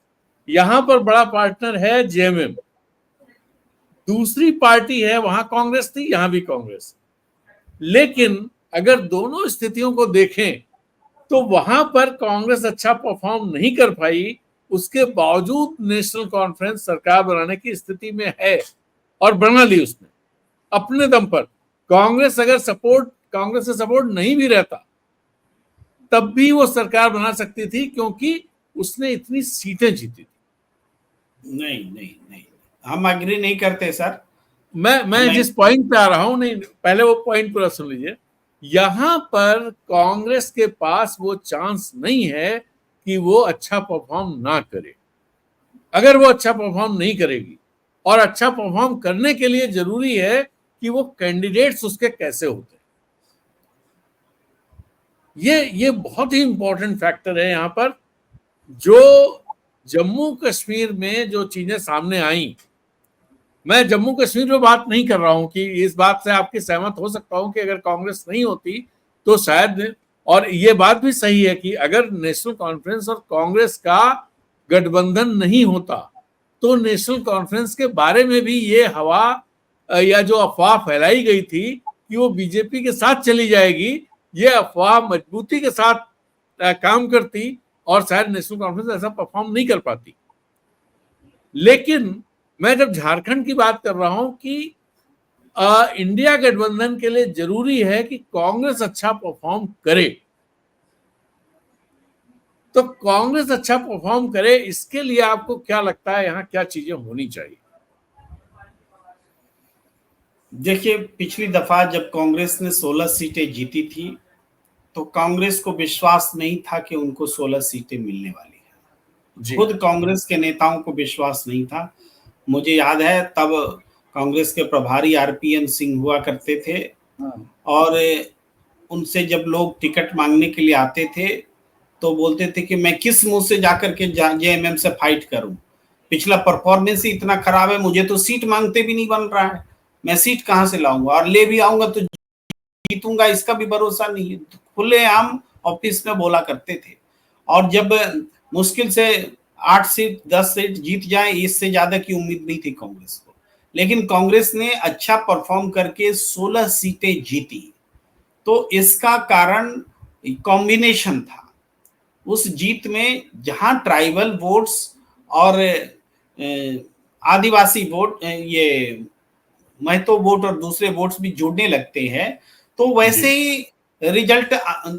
यहां पर बड़ा पार्टनर है जेएमएम, दूसरी पार्टी है, वहां कांग्रेस थी, यहां भी कांग्रेस। लेकिन अगर दोनों स्थितियों को देखें तो वहां पर कांग्रेस अच्छा परफॉर्म नहीं कर पाई, उसके बावजूद नेशनल कॉन्फ्रेंस सरकार बनाने की स्थिति में है और बना ली उसने अपने दम पर। कांग्रेस अगर कांग्रेस से सपोर्ट नहीं भी रहता तब भी वो सरकार बना सकती थी, क्योंकि उसने इतनी सीटें जीती थी। नहीं नहीं नहीं, हम एग्री नहीं करते सर। मैं जिस पॉइंट पे आ रहा हूं, नहीं पहले वो पॉइंट पूरा सुन लीजिए। यहां पर कांग्रेस के पास वो चांस नहीं है कि वो अच्छा परफॉर्म ना करे। अगर वो अच्छा परफॉर्म नहीं करेगी, और अच्छा परफॉर्म करने के लिए जरूरी है कि वो कैंडिडेट्स उसके कैसे होते हैं, ये बहुत ही इंपॉर्टेंट फैक्टर है यहां पर। जो जम्मू कश्मीर में जो चीजें सामने आई, मैं जम्मू कश्मीर में बात नहीं कर रहा हूं कि इस बात से आपकी सहमत हो सकता हूं कि अगर कांग्रेस नहीं होती तो शायद, और ये बात भी सही है कि अगर नेशनल कॉन्फ्रेंस और कांग्रेस का गठबंधन नहीं होता तो नेशनल कॉन्फ्रेंस के बारे में भी ये हवा या जो अफवाह फैलाई गई थी कि वो बीजेपी के साथ चली जाएगी, ये अफवाह मजबूती के साथ काम करती और शायद नेशनल कॉन्फ्रेंस ऐसा परफॉर्म नहीं कर पाती। लेकिन मैं जब झारखंड की बात कर रहा हूं कि इंडिया गठबंधन के लिए जरूरी है कि कांग्रेस अच्छा परफॉर्म करे, तो कांग्रेस अच्छा परफॉर्म करे, इसके लिए आपको क्या लगता है यहां क्या चीजें होनी चाहिए? देखिए, पिछली दफा जब कांग्रेस ने 16 सीटें जीती थी तो कांग्रेस को विश्वास नहीं था कि उनको 16 सीटें मिलने वाली है। खुद कांग्रेस के नेताओं को विश्वास नहीं था। मुझे याद है तब कांग्रेस के प्रभारी आरपीएन सिंह हुआ करते थे, और उनसे जब लोग टिकट मांगने के लिए आते थे तो बोलते थे कि मैं किस मुंह से जाकर के जेएमएम से फाइट करूं, पिछला परफॉर्मेंस ही इतना खराब है, मुझे तो सीट मांगते भी नहीं बन रहा है, मैं सीट कहां से लाऊंगा, और ले भी आऊंगा तो जीतूंगा इसका भी भरोसा नहीं है। खुलेआम ऑफिस में बोला करते थे। और जब मुश्किल से 8 सीट 10 सीट जीत जाए, इससे ज्यादा की उम्मीद नहीं थी कांग्रेस को, लेकिन कांग्रेस ने अच्छा परफॉर्म करके 16 सीटें जीती। तो इसका कारण कॉम्बिनेशन था उस जीत में, जहां ट्राइबल वोट्स और आदिवासी वोट, ये महतो वोट और दूसरे वोट्स भी जुड़ने लगते हैं, तो जी वैसे ही रिजल्ट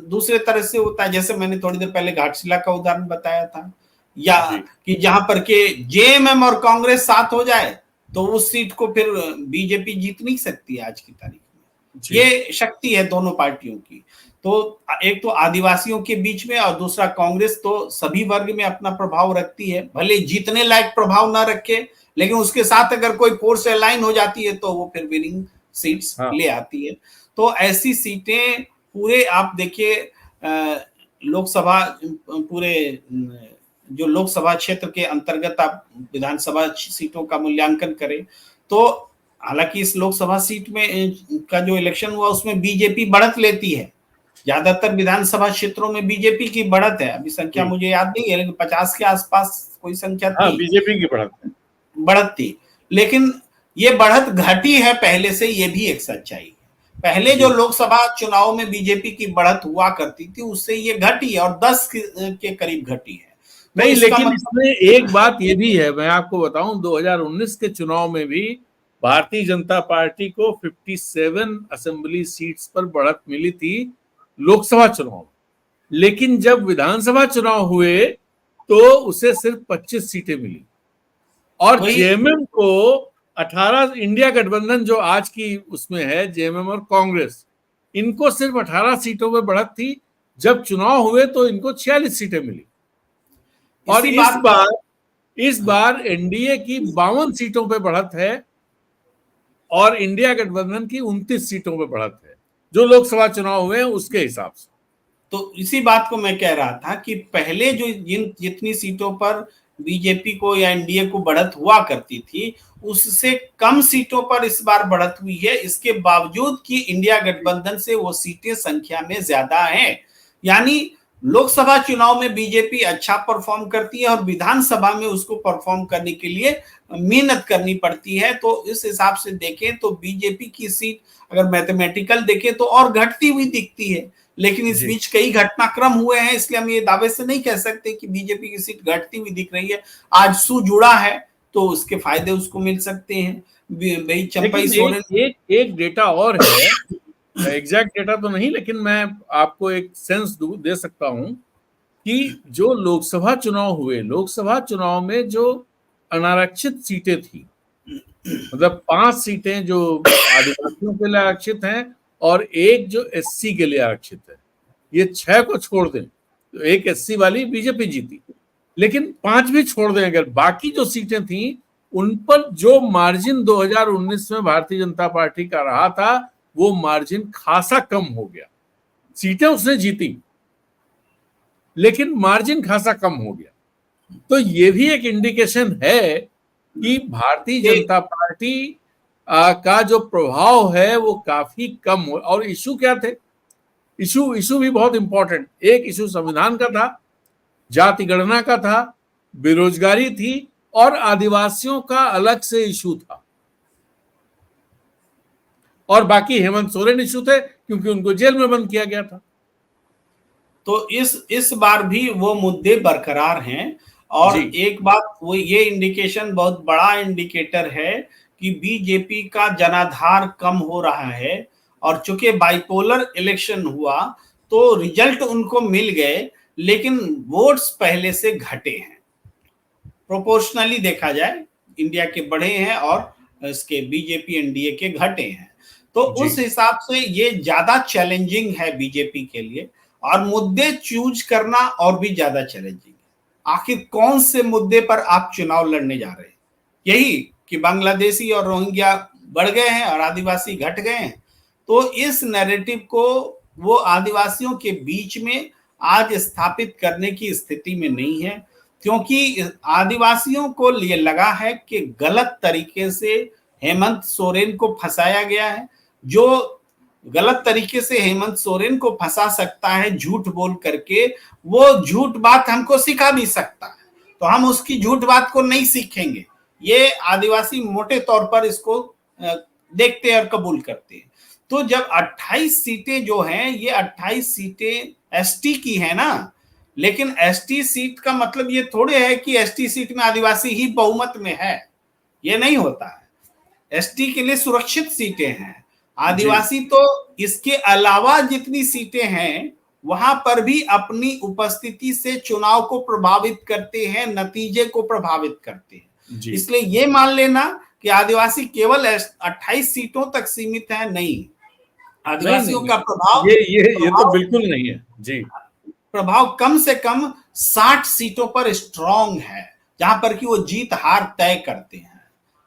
दूसरे तरह से होता है। जैसे मैंने थोड़ी देर पहले घाटशिला का उदाहरण बताया था, या जी कि जहां पर के जेएमएम और कांग्रेस साथ हो जाए तो उस सीट को फिर बीजेपी जीत नहीं सकती आज की तारीख में। जी ये शक्ति है दोनों पार्टियों की। तो एक तो आदिवासियों के बीच में, और दूसरा कांग्रेस तो सभी वर्ग में अपना प्रभाव रखती है, भले जीतने लायक प्रभाव ना रखे, लेकिन उसके साथ अगर कोई फोर्स अलाइन हो जाती है तो वो फिर विनिंग सीट्स हाँ ले आती है। तो ऐसी सीटें पूरे आप देखिए, लोकसभा पूरे जो लोकसभा क्षेत्र के अंतर्गत आप विधानसभा सीटों का मूल्यांकन करें, तो हालांकि इस लोकसभा सीट में का जो इलेक्शन हुआ उसमें बीजेपी बढ़त लेती है, ज्यादातर विधानसभा क्षेत्रों में बीजेपी की बढ़त है। अभी संख्या जी मुझे याद नहीं है, लेकिन 50 के आसपास कोई संख्या हाँ, थी, बीजेपी की बढ़त है। बढ़त थी। लेकिन ये बढ़त घटी है पहले से, ये भी एक सच्चाई है। पहले जो जी लोकसभा चुनाव में बीजेपी की बढ़त हुआ करती थी उससे ये घटी है, और 10 के करीब घटी है। तो नहीं, इसका लेकिन मतलब इसमें एक बात ये भी है, मैं आपको बताऊं, 2019 के चुनाव में भी भारतीय जनता पार्टी को 57 असेंबली सीट्स पर बढ़त मिली थी लोकसभा चुनाव में। लेकिन जब विधानसभा चुनाव हुए तो उसे सिर्फ 25 सीटें मिली, और वही जेएमएम को 18, इंडिया गठबंधन जो आज की उसमें है, जेएमएम और कांग्रेस, इनको सिर्फ 18 सीटों में बढ़त थी। जब चुनाव हुए तो इनको 46 सीटें मिली। और इसी बात इस बार एनडीए की 52 सीटों पे बढ़त है और इंडिया गठबंधन की 29 सीटों पे बढ़त है, जो लोकसभा चुनाव हुए हैं उसके हिसाब से। तो इसी बात को मैं कह रहा था कि पहले जो जितनी सीटों पर बीजेपी को या एनडीए को बढ़त हुआ करती थी, उससे कम सीटों पर इस बार बढ़त हुई है, इसके बावजूद कि इंडिया गठबंधन से वो सीटें संख्या में ज्यादा हैं। यानी लोकसभा चुनाव में बीजेपी अच्छा परफॉर्म करती है और विधानसभा में उसको परफॉर्म करने के लिए मेहनत करनी पड़ती है। तो इस हिसाब से देखें तो बीजेपी की सीट अगर मैथमेटिकल देखें तो और घटती हुई दिखती है, लेकिन इस जी बीच कई घटनाक्रम हुए हैं, इसलिए हम ये दावे से नहीं कह सकते कि बीजेपी की सीट घटती हुई दिख रही है। आज सू जुड़ा है तो उसके फायदे उसको मिल सकते हैं। भाई चंपई लेकिन सोरेन, एक डेटा और है, एग्जैक्ट डेटा तो नहीं, लेकिन मैं आपको एक सेंस दे सकता हूं कि जो लोकसभा चुनाव हुए, लोकसभा चुनाव में जो अनारक्षित सीटें थी, मतलब 5 सीटें जो आदिवासियों के लिए आरक्षित हैं और एक जो एससी के लिए आरक्षित है, ये 6 को छोड़ दें तो एक एससी वाली बीजेपी जीती। लेकिन 5 भी छोड़ दें अगर, बाकी जो सीटें थी उन पर जो मार्जिन 2019 में भारतीय जनता पार्टी का रहा था, वो मार्जिन खासा कम हो गया। सीटें उसने जीती लेकिन मार्जिन खासा कम हो गया। तो ये भी एक इंडिकेशन है कि भारतीय जनता पार्टी का जो प्रभाव है वो काफी कम हो। और इशू क्या थे? इशू भी बहुत इंपॉर्टेंट। एक इशू संविधान का था, जाति गणना का था, बेरोजगारी थी, और आदिवासियों का अलग से इशू था, और बाकी हेमंत सोरेन इशू थे क्योंकि उनको जेल में बंद किया गया था। तो इस बार भी वो मुद्दे बरकरार हैं। और जी एक बात, वो ये इंडिकेशन बहुत बड़ा इंडिकेटर है कि बीजेपी का जनाधार कम हो रहा है। और चूंकि बाइपोलर इलेक्शन हुआ तो रिजल्ट उनको मिल गए, लेकिन वोट्स पहले से घटे हैं। प्रोपोर्शनली देखा जाए, इंडिया के बढ़े हैं और इसके बीजेपी एनडीए के घटे हैं। तो जी उस हिसाब से ये ज्यादा चैलेंजिंग है बीजेपी के लिए, और मुद्दे चूज करना और भी ज्यादा चैलेंजिंग है। आखिर कौन से मुद्दे पर आप चुनाव लड़ने जा रहे हैं? यही कि बांग्लादेशी और रोहिंग्या बढ़ गए हैं और आदिवासी घट गए हैं। तो इस नैरेटिव को वो आदिवासियों के बीच में आज स्थापित करने की स्थिति में नहीं है, क्योंकि आदिवासियों को ये लगा है कि गलत तरीके से हेमंत सोरेन को फंसाया गया है। जो गलत तरीके से हेमंत सोरेन को फंसा सकता है झूठ बोल करके, वो झूठ बात हमको सिखा भी सकता है, तो हम उसकी झूठ बात को नहीं सीखेंगे। ये आदिवासी मोटे तौर पर इसको देखते और कबूल करते हैं। तो जब 28 सीटें जो हैं, ये 28 सीटें एसटी की है ना, लेकिन एसटी सीट का मतलब ये थोड़े है कि एसटी सीट में आदिवासी ही बहुमत में है, ये नहीं होता है। एसटी के लिए सुरक्षित सीटें हैं, आदिवासी तो इसके अलावा जितनी सीटें हैं वहां पर भी अपनी उपस्थिति से चुनाव को प्रभावित करते हैं, नतीजे को प्रभावित करते हैं। इसलिए ये मान लेना कि आदिवासी केवल 28 सीटों तक सीमित है, नहीं, आदिवासियों का प्रभाव ये तो बिल्कुल नहीं है जी। प्रभाव कम से कम 60 सीटों पर स्ट्रांग है, जहां पर कि वो जीत हार तय करते हैं।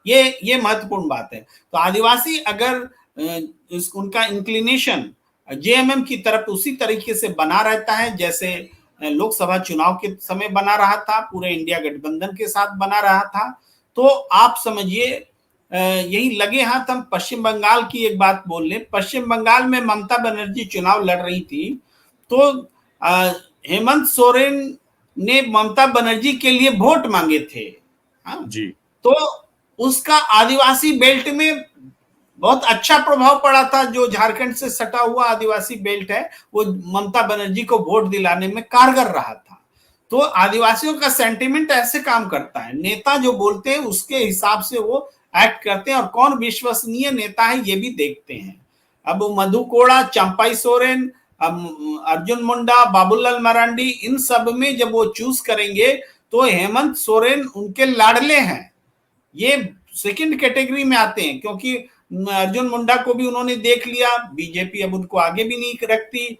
ये महत्वपूर्ण बात है। तो आदिवासी अगर उनका इंक्लिनेशन जेएमएम की तरफ उसी तरीके से बना रहता है जैसे लोकसभा चुनाव के समय बना रहा था, पूरे इंडिया गठबंधन के साथ बना रहा था, तो आप समझिए यही लगे हाथ हम पश्चिम बंगाल की एक बात बोल लें। पश्चिम बंगाल में ममता बनर्जी चुनाव लड़ रही थी, तो हेमंत सोरेन ने ममता बनर्जी के लिए वोट मांगे थे। हाँ जी। तो उसका आदिवासी बेल्ट में बहुत अच्छा प्रभाव पड़ा था। जो झारखंड से सटा हुआ आदिवासी बेल्ट है, वो ममता बनर्जी को वोट दिलाने में कारगर रहा था। तो आदिवासियों का सेंटिमेंट ऐसे काम करता है, नेता जो बोलते हैं उसके हिसाब से वो एक्ट करते हैं, और कौन विश्वसनीय नेता है ये भी देखते हैं। अब मधु कोड़ा, चंपाई सोरेन, अर्जुन मुंडा, बाबूलाल मरांडी, इन सब में जब वो चूज करेंगे तो हेमंत सोरेन उनके लाडले हैं, ये सेकंड कैटेगरी में आते हैं, क्योंकि अर्जुन मुंडा को भी उन्होंने देख लिया, बीजेपी अब उनको आगे भी नहीं रखती।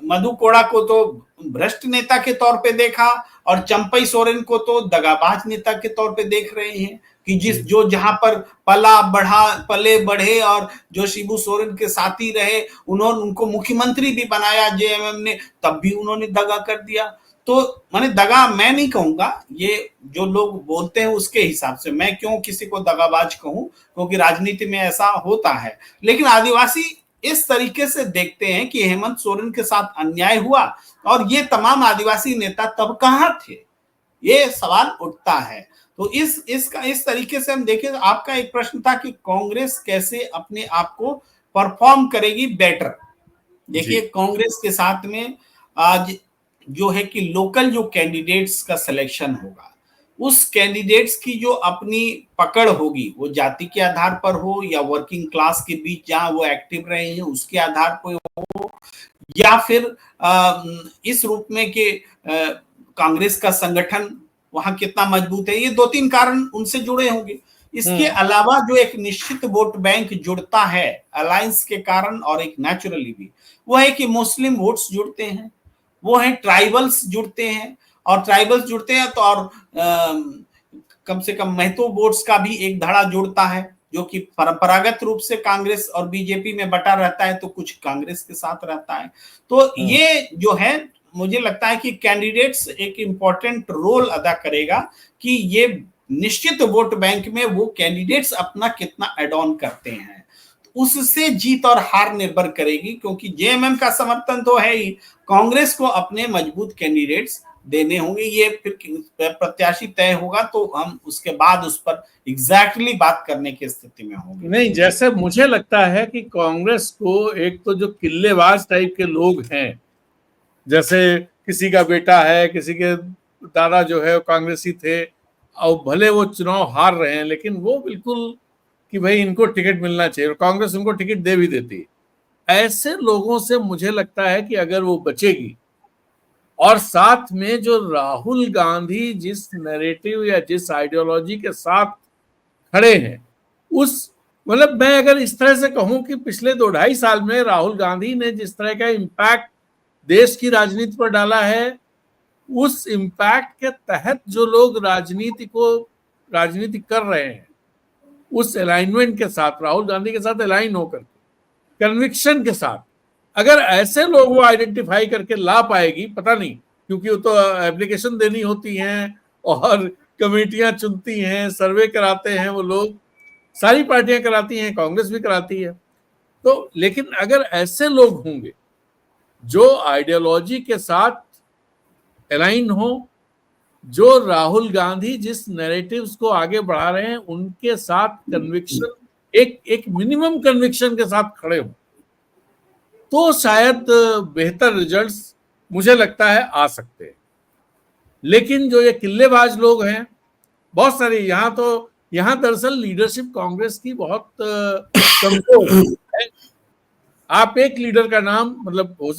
मधु कोड़ा को तो भ्रष्ट नेता के तौर पे देखा, और चंपई सोरेन को तो दगाबाज नेता के तौर पे देख रहे हैं कि जो जहां पर पले बढ़े और जो शिबू सोरेन के साथी रहे, उनको मुख्यमंत्री भी बनाया जेएमएम ने, तब भी उन्होंने दगा कर दिया। तो मैंने दगा मैं नहीं कहूंगा, ये जो लोग बोलते हैं उसके हिसाब से, मैं क्यों किसी को दगाबाज कहूं, क्योंकि राजनीति में ऐसा होता है। लेकिन आदिवासी इस तरीके से देखते हैं कि हेमंत सोरेन के साथ अन्याय हुआ, और ये तमाम आदिवासी नेता तब कहां थे, ये सवाल उठता है। तो इस तरीके से हम देखें, तो आपका एक प्रश्न था कि कांग्रेस कैसे अपने आप को परफॉर्म करेगी बेटर। देखिए, कांग्रेस के साथ में आज जो है कि लोकल जो कैंडिडेट्स का सिलेक्शन होगा, उस कैंडिडेट्स की जो अपनी पकड़ होगी, वो जाति के आधार पर हो या वर्किंग क्लास के बीच जहां वो एक्टिव रहे हैं उसके आधार पर हो, या फिर इस रूप में कि कांग्रेस का संगठन वहां कितना मजबूत है, ये 2-3 कारण उनसे जुड़े होंगे। इसके अलावा जो एक निश्चित वोट बैंक जुड़ता है अलायंस के कारण, और एक नेचुरली भी, वो है कि मुस्लिम वोट्स जुड़ते हैं, वो है ट्राइबल्स जुड़ते हैं, और ट्राइबल्स जुड़ते हैं तो और कम से कम महतो वोट्स का भी एक धड़ा जुड़ता है, जो कि परंपरागत रूप से कांग्रेस और बीजेपी में बटा रहता है, तो कुछ कांग्रेस के साथ रहता है। तो ये जो है, मुझे लगता है कि कैंडिडेट्स एक इंपॉर्टेंट रोल अदा करेगा कि ये निश्चित वोट बैंक में वो कैंडिडेट्स अपना कितना एड ऑन करते हैं, उससे जीत और हार निर्भर करेगी। क्योंकि जेएमएम का समर्थन तो है ही, कांग्रेस को अपने मजबूत कैंडिडेट्स देने होंगे, ये फिर प्रत्याशी तय होगा तो हम उसके बाद उस पर एग्जैक्टली बात करने की स्थिति में होंगे। नहीं, जैसे मुझे लगता है कि कांग्रेस को एक तो जो किल्लेबाज टाइप के लोग हैं, जैसे किसी का बेटा है, किसी के दादा जो है कांग्रेसी थे, और भले वो चुनाव हार रहे हैं, लेकिन वो बिल्कुल कि भाई इनको टिकट मिलना चाहिए, और कांग्रेस उनको टिकट दे भी देती है। ऐसे लोगों से मुझे लगता है कि अगर वो बचेगी, और साथ में जो राहुल गांधी जिस नैरेटिव या जिस आइडियोलॉजी के साथ खड़े हैं, उस मतलब मैं अगर इस तरह से कहूं कि पिछले 2-2.5 साल में राहुल गांधी ने जिस तरह का इम्पैक्ट देश की राजनीति पर डाला है, उस इम्पैक्ट के तहत जो लोग राजनीति कर रहे हैं, उस अलाइनमेंट के साथ, राहुल गांधी के साथ अलाइन होकर, कन्विक्शन के साथ, अगर ऐसे लोग वो आइडेंटिफाई करके ला पाएगी, पता नहीं, क्योंकि वो तो एप्लीकेशन देनी होती हैं और कमेटियां चुनती हैं, सर्वे कराते हैं, वो लोग सारी पार्टियां कराती हैं, कांग्रेस भी कराती है। तो लेकिन अगर ऐसे लोग होंगे जो आइडियोलॉजी के साथ अलाइन हो, जो राहुल गांधी जिस नैरेटिव्स को आगे बढ़ा रहे हैं उनके साथ कन्विक्शन एक एक मिनिमम कन्विक्शन के साथ खड़े हों, तो शायद बेहतर रिजल्ट्स मुझे लगता है आ सकते हैं। लेकिन जो ये किल्लेबाज लोग हैं, बहुत सारे यहाँ दरअसल लीडरशिप कांग्रेस की बहुत कमजोर है। आप एक लीडर का नाम मतलब हो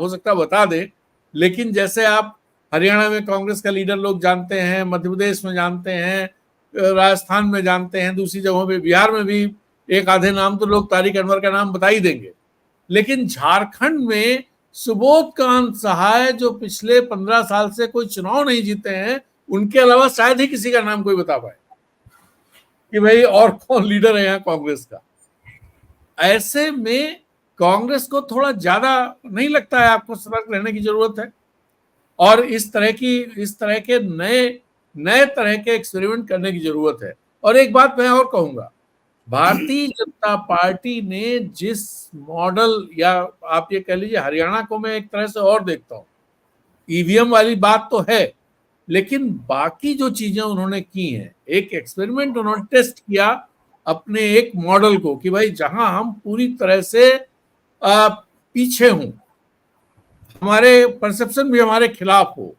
सकता बता दें, लेकिन जैसे आप हरियाणा में कांग्रेस का लीडर लोग जानते हैं, मध्य प्रदेश में जानते हैं, राजस्थान में जानते हैं, दूसरी जगहों पे बिहार में भी एक आधे नाम तो लोग तारिक अनवर का नाम बता ही देंगे। लेकिन झारखंड में सुबोध कांत सहाय जो पिछले 15 साल से कोई चुनाव नहीं जीते हैं, उनके अलावा शायद ही किसी का नाम कोई बता पाए कि भाई और कौन लीडर है यहाँ कांग्रेस का। ऐसे में कांग्रेस को थोड़ा ज्यादा नहीं लगता है आपको सतर्क रहने की जरूरत है, और इस तरह के नए तरह के एक्सपेरिमेंट करने की जरूरत है। और एक बात मैं और कहूंगा, भारतीय जनता पार्टी ने जिस मॉडल, या आप ये कह लीजिए हरियाणा को मैं एक तरह से और देखता हूं, ईवीएम वाली बात तो है, लेकिन बाकी जो चीजें उन्होंने की हैं, एक एक्सपेरिमेंट उन्होंने टेस्ट किया अपने एक मॉडल को कि भाई जहां हम पूरी तरह से पीछे हों, हमारे परसेप्शन भी हमारे खिलाफ हो,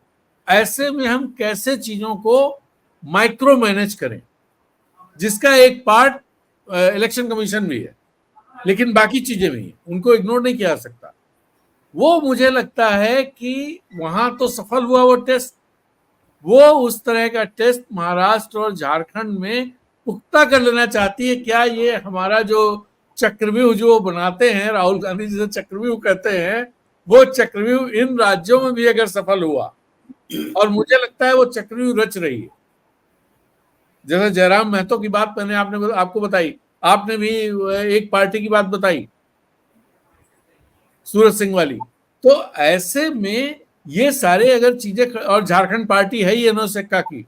ऐसे में हम कैसे चीजों को माइक्रो मैनेज करें, जिसका एक पार्ट इलेक्शन कमीशन भी है, लेकिन बाकी चीजें भी हैं, उनको इग्नोर नहीं किया जा सकता। वो मुझे लगता है कि वहां तो सफल हुआ वो टेस्ट। वो उस तरह का टेस्ट महाराष्ट्र और झारखंड में पुख्ता कर लेना चाहती है। क्या ये हमारा जो चक्रव्यूह जो बनाते हैं, राहुल गांधी जिसे चक्रव्यूह कहते हैं, वो चक्रव्यूह इन राज्यों में भी अगर सफल हुआ, और मुझे लगता है वो चक्रव्यूह रच रही है। जैसे जयराम महतो की बात मैंने आपको बताई, आपने भी एक पार्टी की बात बताई, सूरज सिंह वाली। तो ऐसे में ये सारे अगर चीजें, और झारखंड पार्टी है ही एनो सिक्का की,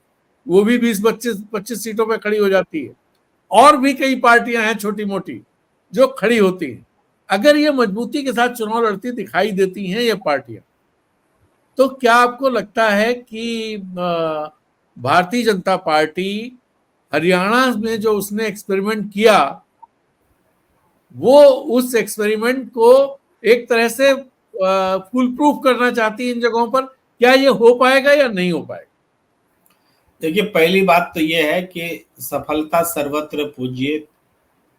वो भी 20-25 सीटों पे खड़ी हो जाती है, और भी कई पार्टियां हैं छोटी मोटी जो खड़ी होती हैं। अगर ये मजबूती के साथ चुनाव लड़ती दिखाई देती हैं ये पार्टियां, तो क्या आपको लगता है कि भारतीय जनता पार्टी हरियाणा में जो उसने एक्सपेरिमेंट किया, वो उस एक्सपेरिमेंट को एक तरह से फुल प्रूफ करना चाहती है इन जगहों पर? क्या ये हो पाएगा या नहीं हो पाएगा? देखिए, पहली बात तो ये है कि सफलता सर्वत्र पूज्य।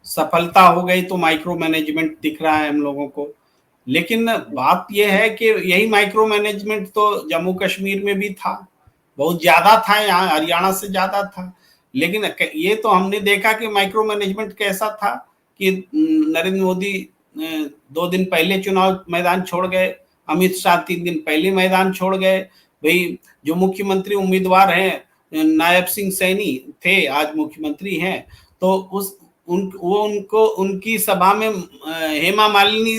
सफलता हो गई तो माइक्रो मैनेजमेंट दिख रहा है हम लोगों को, लेकिन बात यह है कि यही माइक्रो मैनेजमेंट तो जम्मू कश्मीर में भी था, बहुत ज्यादा था, यहाँ हरियाणा से ज्यादा था। लेकिन ये तो हमने देखा कि माइक्रो मैनेजमेंट कैसा था कि नरेंद्र मोदी 2 दिन पहले चुनाव मैदान छोड़ गए, अमित शाह 3 दिन पहले मैदान छोड़ गए। भाई जो मुख्यमंत्री उम्मीदवार हैं, नायब सिंह सैनी थे, आज मुख्यमंत्री हैं, तो उनको उनकी सभा में हेमा मालिनी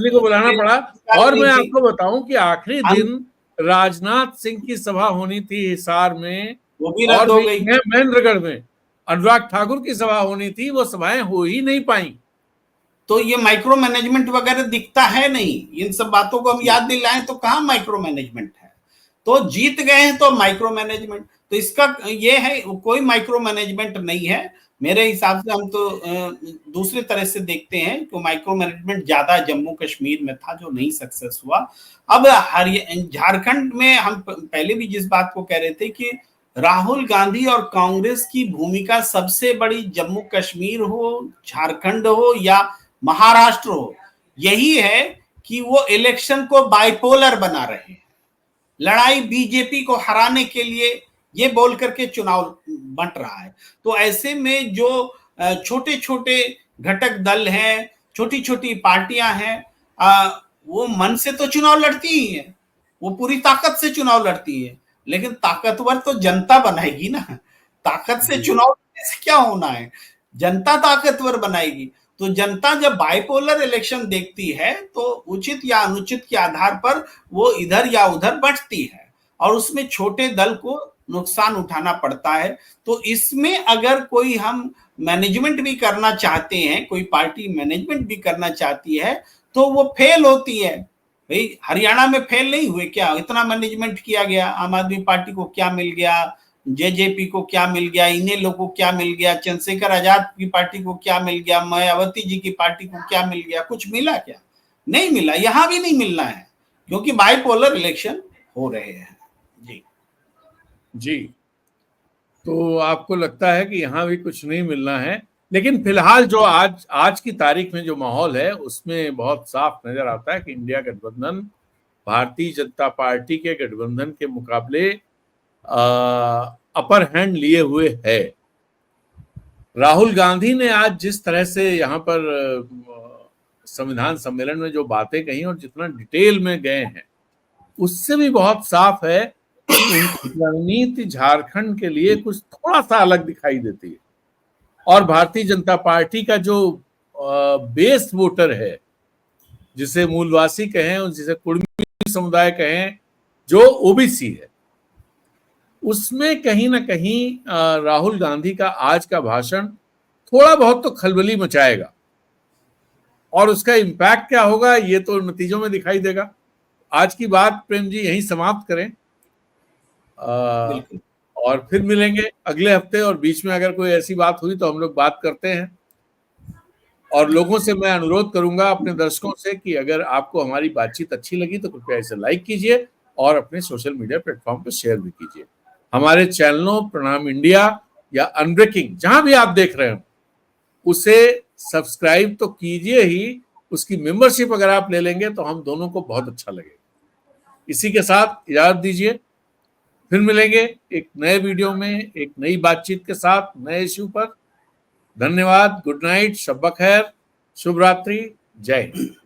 को बुलाना पड़ा। और मैं आपको बताऊं कि आखिरी दिन राजनाथ सिंह की सभा होनी थी हिसार में, वो भी रद्द हो गई। महेंद्रगढ़ में अनुराग ठाकुर की सभा होनी थी, वो सभाएं हो ही नहीं पाई। तो ये माइक्रो मैनेजमेंट वगैरह दिखता है नहीं। इन सब बातों को हम याद दिलाएं तो कहाँ माइक्रो मैनेजमेंट है। तो जीत गए हैं तो माइक्रो मैनेजमेंट, तो इसका ये है, कोई माइक्रो मैनेजमेंट नहीं है मेरे हिसाब से। हम तो दूसरे तरह से देखते हैं कि माइक्रो मैनेजमेंट ज्यादा जम्मू कश्मीर में था जो नहीं सक्सेस हुआ। अब झारखंड में हम पहले भी जिस बात को कह रहे थे कि राहुल गांधी और कांग्रेस की भूमिका सबसे बड़ी, जम्मू कश्मीर हो, झारखंड हो या महाराष्ट्र हो, यही है कि वो इलेक्शन को बाइपोलर बना रहे हैं। लड़ाई बीजेपी को हराने के लिए ये बोल करके चुनाव बंट रहा है। तो ऐसे में जो छोटे छोटे घटक दल हैं, छोटी छोटी पार्टियां हैं, वो मन से तो चुनाव लड़ती ही है, वो पूरी ताकत से चुनाव लड़ती है, लेकिन ताकतवर तो जनता बनाएगी ना। ताकत से चुनाव से क्या होना है, जनता ताकतवर बनाएगी। तो जनता जब बाइपोलर इलेक्शन देखती है तो उचित या अनुचित के आधार पर वो इधर या उधर बढ़ती है, और उसमें छोटे दल को नुकसान उठाना पड़ता है। तो इसमें अगर कोई हम मैनेजमेंट भी करना चाहते हैं, कोई पार्टी मैनेजमेंट भी करना चाहती है, तो वो फेल होती है। भाई हरियाणा में फेल नहीं हुए क्या? इतना मैनेजमेंट किया गया, आम आदमी पार्टी को क्या मिल गया, जेजेपी को क्या मिल गया, इन्हें लोगों को क्या मिल गया, चंद्रशेखर आजाद की पार्टी को क्या मिल गया, मायावती जी की पार्टी को क्या मिल गया, कुछ मिला क्या? नहीं मिला, यहां भी नहीं मिलना है, क्योंकि बाइपोलर इलेक्शन हो रहे हैं। जी जी, तो आपको लगता है कि यहाँ भी कुछ नहीं मिलना है, लेकिन फिलहाल जो आज आज की तारीख में जो माहौल है उसमें बहुत साफ नजर आता है कि इंडिया गठबंधन भारतीय जनता पार्टी के गठबंधन के मुकाबले अपर हैंड लिए हुए है। राहुल गांधी ने आज जिस तरह से यहाँ पर संविधान सम्मेलन में जो बातें कही और जितना डिटेल में गए हैं, उससे भी बहुत साफ है कि उनकी रणनीति झारखंड के लिए कुछ थोड़ा सा अलग दिखाई देती है। और भारतीय जनता पार्टी का जो बेस वोटर है, जिसे मूलवासी कहें और जिसे कुर्मी समुदाय कहें, जो ओबीसी है, उसमें कहीं ना कहीं राहुल गांधी का आज का भाषण थोड़ा बहुत तो खलबली मचाएगा, और उसका इम्पैक्ट क्या होगा ये तो नतीजों में दिखाई देगा। आज की बात प्रेम जी यहीं समाप्त करें, और फिर मिलेंगे अगले हफ्ते, और बीच में अगर कोई ऐसी बात हुई तो हम लोग बात करते हैं। और लोगों से मैं अनुरोध करूंगा, अपने दर्शकों से, कि अगर आपको हमारी बातचीत अच्छी लगी तो कृपया इसे लाइक कीजिए और अपने सोशल मीडिया प्लेटफॉर्म पर शेयर भी कीजिए। हमारे चैनलों प्रणाम इंडिया या अनब्रेकिंग, जहां भी आप देख रहे हो, उसे सब्सक्राइब तो कीजिए ही, उसकी मेंबरशिप अगर आप ले लेंगे तो हम दोनों को बहुत अच्छा लगेगा। इसी के साथ इजाजत दीजिए, फिर मिलेंगे एक नए वीडियो में एक नई बातचीत के साथ नए इश्यू पर। धन्यवाद, गुड नाइट, शब्बा खैर, शुभ रात्रि, जय हिंद।